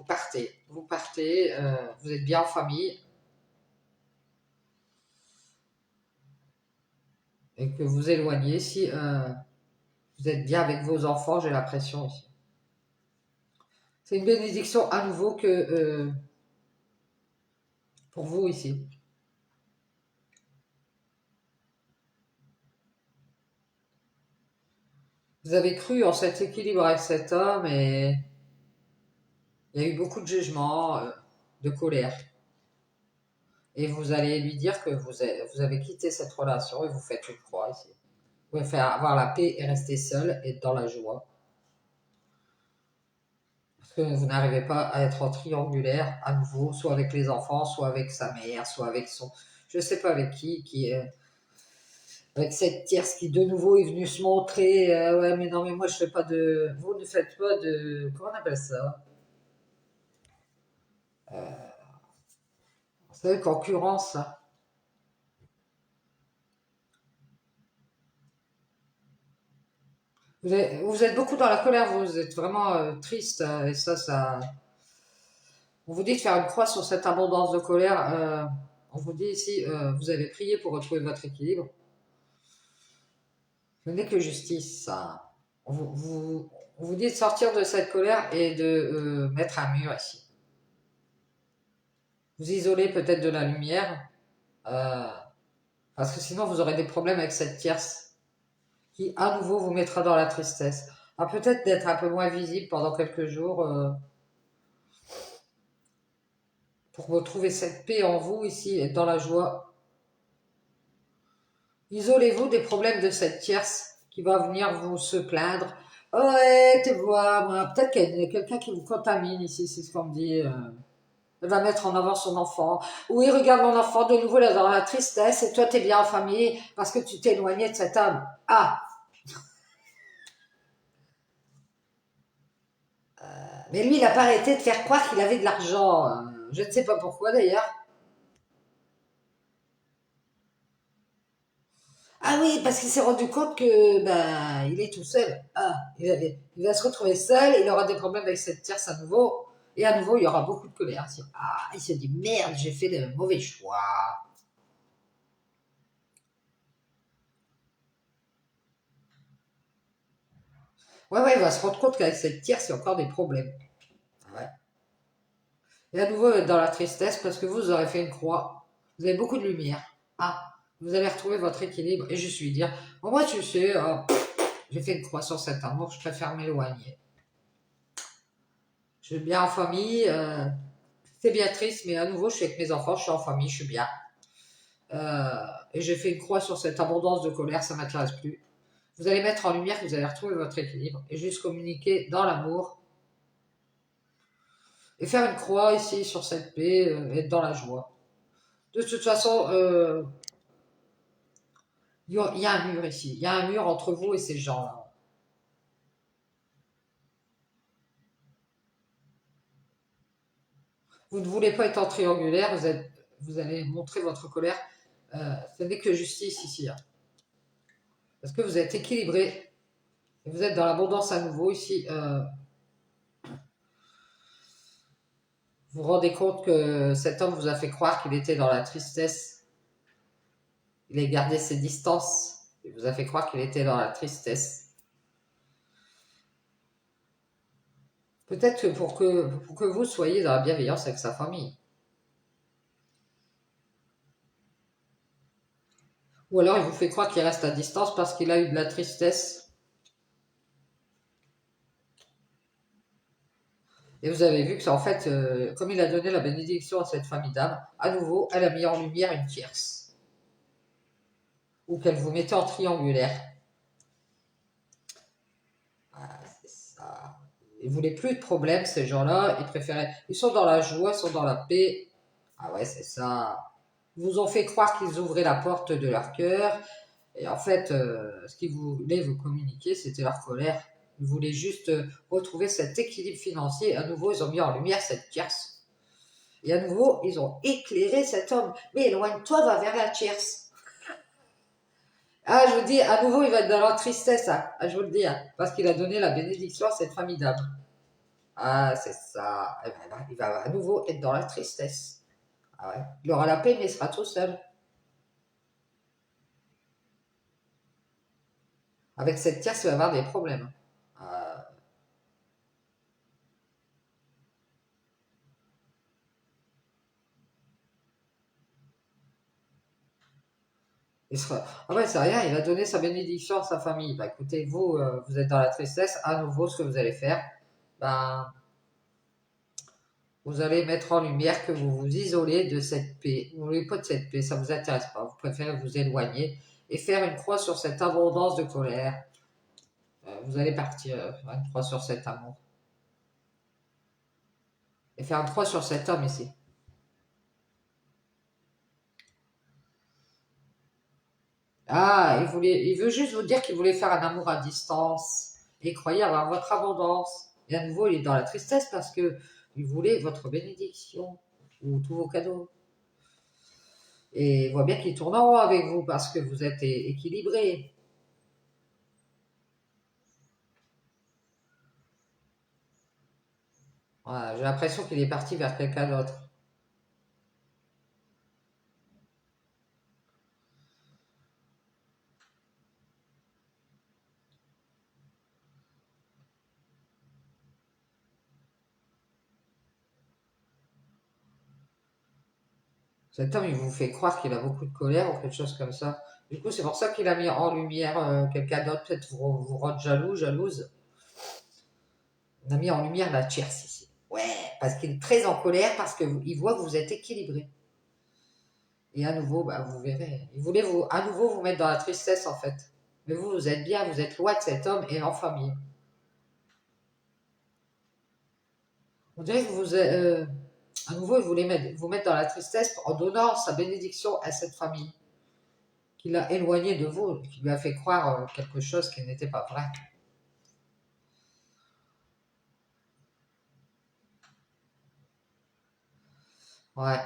partez. Vous partez, vous êtes bien en famille et que vous éloignez. Si vous êtes bien avec vos enfants, j'ai l'impression ici. C'est une bénédiction à nouveau que pour vous ici. Vous avez cru en cet équilibre avec cet homme et il y a eu beaucoup de jugement, de colère. Et vous allez lui dire que vous avez quitté cette relation et vous faites une croix ici. Vous pouvez faire avoir la paix et rester seul et dans la joie. Parce que vous n'arrivez pas à être en triangulaire à nouveau, soit avec les enfants, soit avec sa mère, soit avec son... Je ne sais pas avec qui est... Avec cette tierce qui de nouveau est venue se montrer. Ouais, mais non, mais moi je fais pas de... Vous ne faites pas de... Comment on appelle ça? Vous savez, concurrence, là. Vous êtes beaucoup dans la colère, vous êtes vraiment triste, et ça... On vous dit de faire une croix sur cette abondance de colère. On vous dit ici, vous avez prié pour retrouver votre équilibre. Ce n'est que justice, ça. On vous dit de sortir de cette colère et de mettre un mur ici. Vous isoler peut-être de la lumière, euh, parce que sinon vous aurez des problèmes avec cette tierce qui à nouveau vous mettra dans la tristesse. Ah, peut-être d'être un peu moins visible pendant quelques jours pour retrouver cette paix en vous ici et dans la joie. Isolez-vous des problèmes de cette tierce qui va venir vous se plaindre. Oh, ouais, tu vois, moi, peut-être qu'il y a quelqu'un qui vous contamine ici, c'est ce qu'on me dit. Elle va mettre en avant son enfant. Oui, regarde mon enfant, de nouveau là dans la tristesse, et toi t'es bien en famille parce que tu t'es éloigné de cet homme. Ah, mais lui, il n'a pas arrêté de faire croire qu'il avait de l'argent. Je ne sais pas pourquoi d'ailleurs. Ah oui, parce qu'il s'est rendu compte que ben il est tout seul. Ah, il va se retrouver seul, il aura des problèmes avec cette tierce à nouveau. Et à nouveau, il y aura beaucoup de colère. Ah, il se dit merde, j'ai fait le mauvais choix. Ouais, ouais, il va se rendre compte qu'avec cette tierce, il y a encore des problèmes. Ouais. Et à nouveau, dans la tristesse, parce que vous aurez fait une croix. Vous avez beaucoup de lumière. Ah, vous allez retrouver votre équilibre. Et je suis dire, bon, moi, tu sais, j'ai fait une croix sur cet amour, je préfère m'éloigner. Je suis bien en famille, c'est bien triste, mais à nouveau, je suis avec mes enfants, je suis en famille, je suis bien. Et j'ai fait une croix sur cette abondance de colère, ça ne m'intéresse plus. Vous allez mettre en lumière que vous allez retrouver votre équilibre et juste communiquer dans l'amour et faire une croix ici sur cette paix, être dans la joie. De toute façon, il y a un mur ici. Il y a un mur entre vous et ces gens-là. Vous ne voulez pas être en triangulaire, vous allez montrer votre colère. Ce n'est que justice ici. Hein. Parce que vous êtes équilibré. Et vous êtes dans l'abondance à nouveau ici. Vous vous rendez compte que cet homme vous a fait croire qu'il était dans la tristesse. Il a gardé ses distances. Il vous a fait croire qu'il était dans la tristesse. Peut-être que pour que vous soyez dans la bienveillance avec sa famille. Ou alors il vous fait croire qu'il reste à distance parce qu'il a eu de la tristesse. Et vous avez vu que, en fait, comme il a donné la bénédiction à cette famille d'âmes, à nouveau, elle a mis en lumière une tierce. Ou qu'elle vous mettait en triangulaire. Ah, c'est ça. Ils voulaient plus de problèmes, ces gens-là. Ils préféraient. Ils sont dans la joie, ils sont dans la paix. Ah ouais, c'est ça. Ils vous ont fait croire qu'ils ouvraient la porte de leur cœur. Et en fait, ce qu'ils voulaient vous communiquer, c'était leur colère. Ils voulaient juste retrouver cet équilibre financier. À nouveau, ils ont mis en lumière cette tierce. Et à nouveau, ils ont éclairé cet homme. Mais éloigne-toi, va vers la tierce. Ah, je vous dis, à nouveau, il va être dans la tristesse, hein. Ah, je vous le dis, hein, parce qu'il a donné la bénédiction à cette famille d'âmes. Ah, c'est ça. Eh ben, là, il va à nouveau être dans la tristesse. Ah ouais. Il aura la paix, mais il sera tout seul. Avec cette tierce, il va avoir des problèmes. Ah, ah ouais, c'est rien, il va donner sa bénédiction à sa famille. Bah écoutez, vous, vous êtes dans la tristesse. À nouveau, ce que vous allez faire, ben, vous allez mettre en lumière que vous vous isolez de cette paix. Vous ne voulez pas de cette paix, ça ne vous intéresse pas. Vous préférez vous éloigner et faire une croix sur cette abondance de colère. Vous allez partir, faire une croix sur cet amour. Et faire une croix sur cet homme ici. Ah, il veut juste vous dire qu'il voulait faire un amour à distance. Et croyez avoir votre abondance. Et à nouveau, il est dans la tristesse parce que il voulait votre bénédiction ou tous vos cadeaux. Et il voit bien qu'il tourne en rond avec vous parce que vous êtes équilibré. Voilà, j'ai l'impression qu'il est parti vers quelqu'un d'autre. Cet homme, il vous fait croire qu'il a beaucoup de colère ou quelque chose comme ça. Du coup, c'est pour ça qu'il a mis en lumière quelqu'un d'autre. Peut-être vous rendre jaloux, jalouse. On a mis en lumière la tierce ici. Ouais, parce qu'il est très en colère, parce qu'il voit que vous êtes équilibré. Et à nouveau, bah, vous verrez. Il voulait à nouveau vous mettre dans la tristesse, en fait. Mais vous, vous êtes bien, vous êtes loin de cet homme et en famille. On dirait que à nouveau, il voulait vous mettre dans la tristesse en donnant sa bénédiction à cette famille, qui l'a éloigné de vous, qui lui a fait croire quelque chose qui n'était pas vrai. Ouais.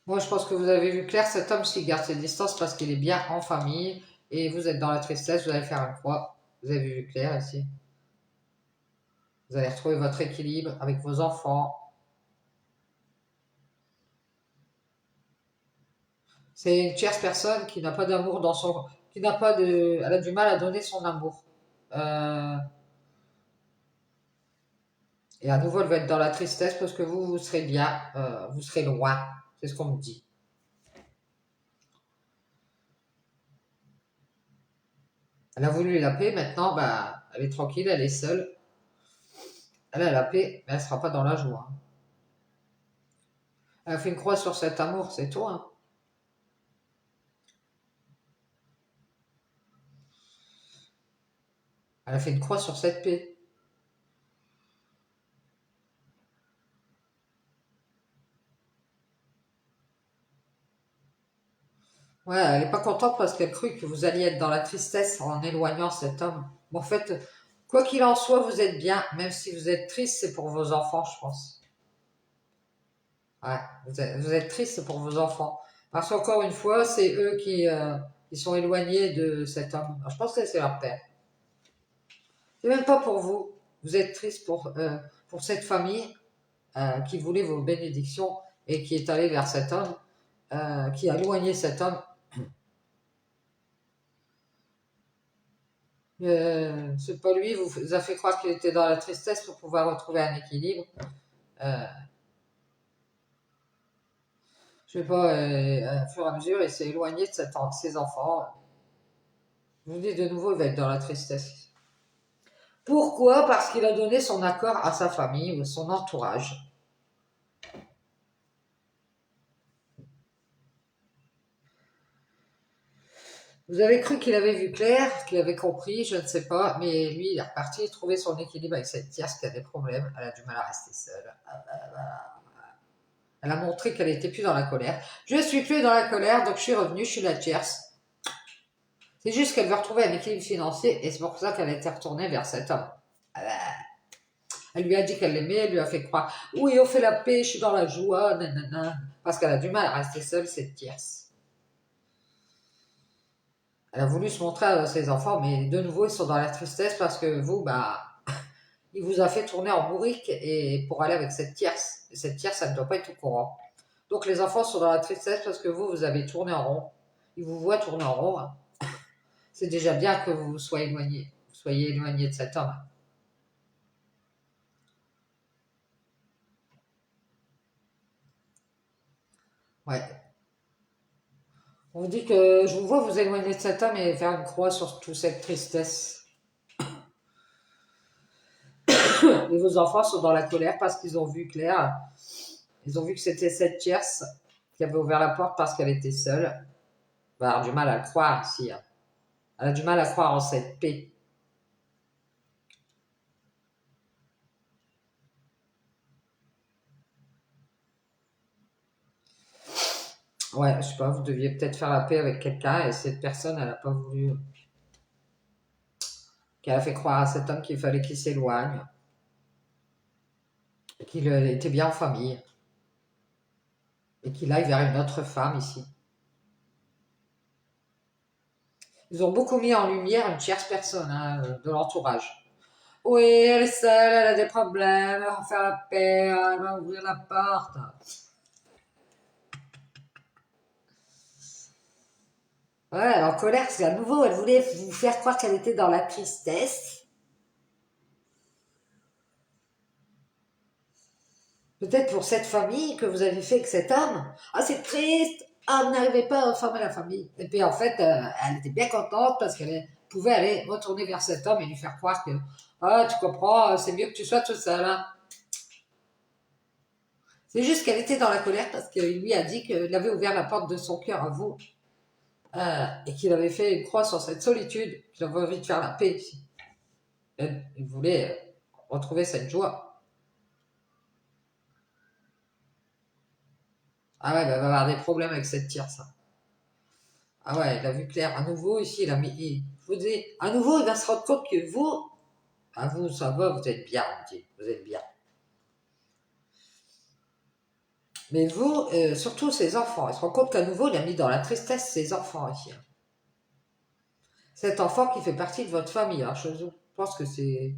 Moi, je pense que vous avez vu clair, cet homme, s'il garde ses distances parce qu'il est bien en famille et vous êtes dans la tristesse, vous allez faire une croix. Vous avez vu clair ici. Vous allez retrouver votre équilibre avec vos enfants. C'est une tierce personne qui n'a pas d'amour dans son, qui n'a pas de, elle a du mal à donner son amour. Euh, et à nouveau, elle va être dans la tristesse parce que vous serez bien, vous serez loin. C'est ce qu'on me dit. Elle a voulu la paix, maintenant, bah, elle est tranquille, elle est seule. Elle a la paix, mais elle ne sera pas dans la joie. Elle a fait une croix sur cet amour, c'est tout, hein. Elle a fait une croix sur cette paix. Ouais, elle n'est pas contente parce qu'elle crut que vous alliez être dans la tristesse en éloignant cet homme. Mais en fait, quoi qu'il en soit, vous êtes bien. Même si vous êtes triste, c'est pour vos enfants, je pense. Ouais, vous êtes triste, c'est pour vos enfants. Parce qu'encore une fois, c'est eux qui sont éloignés de cet homme. Alors, je pense que c'est leur père. C'est même pas pour vous. Vous êtes triste pour cette famille qui voulait vos bénédictions et qui est allée vers cet homme, qui a éloigné cet homme. C'est pas lui, vous a fait croire qu'il était dans la tristesse pour pouvoir retrouver un équilibre. Euh, je sais pas, à fur et à mesure, il s'est éloigné de ses enfants. Je vous dis de nouveau, il va être dans la tristesse. Pourquoi? Parce qu'il a donné son accord à sa famille ou à son entourage. Vous avez cru qu'il avait vu clair, qu'il avait compris, je ne sais pas, mais lui, il est reparti trouver son équilibre avec cette tierce qui a des problèmes. Elle a du mal à rester seule. Elle a montré qu'elle n'était plus dans la colère. Je suis plus dans la colère, donc je suis revenue, je suis la tierce. C'est juste qu'elle veut retrouver un équilibre financier et c'est pour ça qu'elle était retournée vers cet homme. Elle lui a dit qu'elle l'aimait, elle lui a fait croire oui, on fait la paix, je suis dans la joie, nanana. Parce qu'elle a du mal à rester seule, cette tierce. Elle a voulu se montrer à ses enfants, mais de nouveau, ils sont dans la tristesse parce que vous, bah, il vous a fait tourner en bourrique et pour aller avec cette tierce. Et cette tierce, ça ne doit pas être au courant. Donc les enfants sont dans la tristesse parce que vous avez tourné en rond. Ils vous voient tourner en rond, hein. C'est déjà bien que vous soyez éloigné. Vous soyez éloigné de cet homme. Ouais. On vous dit que je vous vois vous éloigner de cet homme et faire une croix sur toute cette tristesse. Et vos enfants sont dans la colère parce qu'ils ont vu clair. Ils ont vu que c'était cette tierce qui avait ouvert la porte parce qu'elle était seule. Elle va avoir du mal à le croire ici, hein. Elle a du mal à croire en cette paix. Ouais, je sais pas, vous deviez peut-être faire la paix avec quelqu'un et cette personne, elle n'a pas voulu, qu'elle a fait croire à cet homme qu'il fallait qu'il s'éloigne, et qu'il était bien en famille, et qu'il aille vers une autre femme ici. Ils ont beaucoup mis en lumière une tierce personne hein, de l'entourage. Oui, elle est seule, elle a des problèmes, elle va faire la paix, elle va ouvrir la porte. Ouais, elle est en colère parce qu'à nouveau, elle voulait vous faire croire qu'elle était dans la tristesse. Peut-être pour cette famille que vous avez fait avec cet homme. Ah, c'est triste. Ah, vous n'arrivez pas à former la famille. Et puis en fait, elle était bien contente parce qu'elle pouvait aller retourner vers cet homme et lui faire croire que, ah, tu comprends, c'est mieux que tu sois tout seul. Hein. C'est juste qu'elle était dans la colère parce qu'il lui a dit qu'il avait ouvert la porte de son cœur à vous et qu'il avait fait une croix sur cette solitude, qu'il avait envie de faire la paix ici. Il voulait retrouver cette joie. Ah ouais, bah, il va avoir des problèmes avec cette tierce. Ça. Ah ouais, il a vu clair. À nouveau, ici, il a mis. Je vous dis, à nouveau, il va se rendre compte que vous, à vous, ça va, vous êtes bien, vous êtes bien. Mais vous, surtout ses enfants, il se rend compte qu'à nouveau, il a mis dans la tristesse ses enfants ici. Cet enfant qui fait partie de votre famille. Hein, je pense que c'est.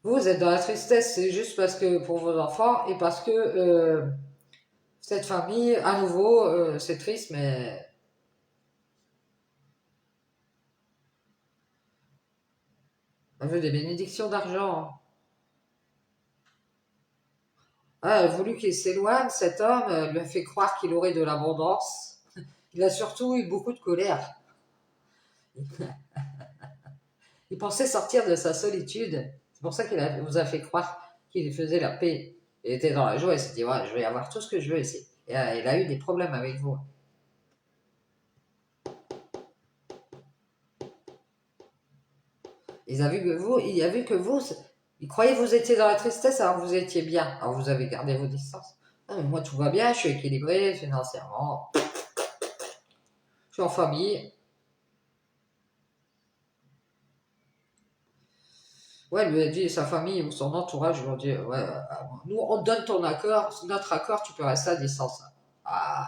Vous êtes dans la tristesse, c'est juste parce que pour vos enfants et parce que cette famille, à nouveau, c'est triste, mais elle veut des bénédictions d'argent. Hein. Ah, elle a voulu qu'il s'éloigne, cet homme, lui a fait croire qu'il aurait de l'abondance. Il a surtout eu beaucoup de colère. Il pensait sortir de sa solitude. C'est pour ça qu'il vous a fait croire qu'il faisait la paix. Il était dans la joie, il s'est dit, ouais, je vais avoir tout ce que je veux ici. Et il a eu des problèmes avec vous. Il a vu que vous, il croyait que vous étiez dans la tristesse alors que vous étiez bien. Alors vous avez gardé vos distances. Non, mais moi tout va bien, je suis équilibré financièrement, je suis en famille. Ouais, elle lui a dit, sa famille ou son entourage lui ont dit, ouais, nous on te donne ton accord, notre accord, tu peux rester à distance. Ah,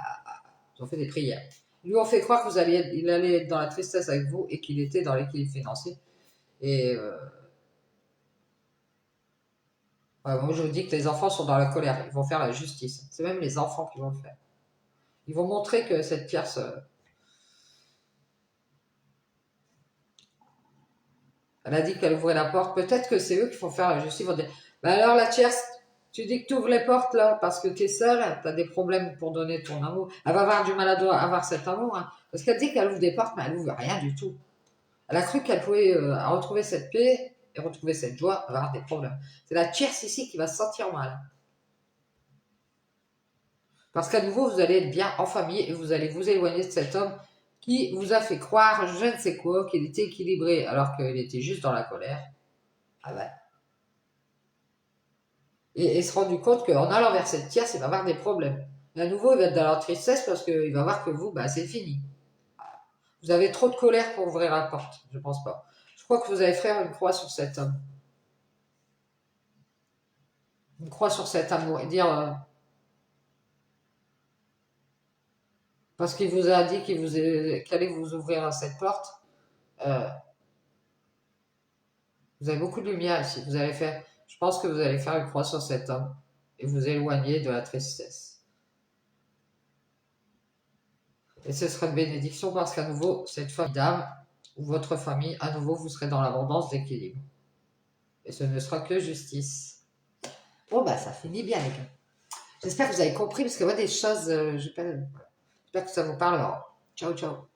ils ont fait des prières. Ils lui ont fait croire que il allait être dans la tristesse avec vous et qu'il était dans l'équilibre financier. Et ouais, moi je vous dis que les enfants sont dans la colère, ils vont faire la justice. C'est même les enfants qui vont le faire. Ils vont montrer que cette tierce, elle a dit qu'elle ouvrait la porte. Peut-être que c'est eux qui vont faire la justice. Ils vont dire, bah alors la tierce, tu dis que tu ouvres les portes là parce que tu es seule, tu as des problèmes pour donner ton amour. Elle va avoir du mal à avoir cet amour. Hein, parce qu'elle dit qu'elle ouvre des portes, mais elle ouvre rien du tout. Elle a cru qu'elle pouvait retrouver cette paix et retrouver cette joie, elle va avoir des problèmes. C'est la tierce ici qui va se sentir mal. Parce qu'à nouveau, vous allez être bien en famille et vous allez vous éloigner de cet homme qui vous a fait croire, je ne sais quoi, qu'il était équilibré alors qu'il était juste dans la colère. Ah ben. Et se rendre compte qu'en allant vers cette tierce, il va avoir des problèmes. Et à nouveau, il va être dans la tristesse parce qu'il va voir que vous, bah, c'est fini. Vous avez trop de colère pour ouvrir la porte. Je pense pas. Je crois que vous allez faire une croix sur cet homme. Une croix sur cet amour et dire parce qu'il vous a dit qu'il allait vous ouvrir cette porte. Euh, vous avez beaucoup de lumière ici. Je pense que vous allez faire une croix sur cet homme et vous éloigner de la tristesse. Et ce sera une bénédiction parce qu'à nouveau, cette famille d'âme ou votre famille, à nouveau, vous serez dans l'abondance d'équilibre. Et ce ne sera que justice. Bon, bah, ça finit bien, les gars. J'espère que vous avez compris parce que moi, des choses, j'espère que ça vous parle. Alors, ciao, ciao.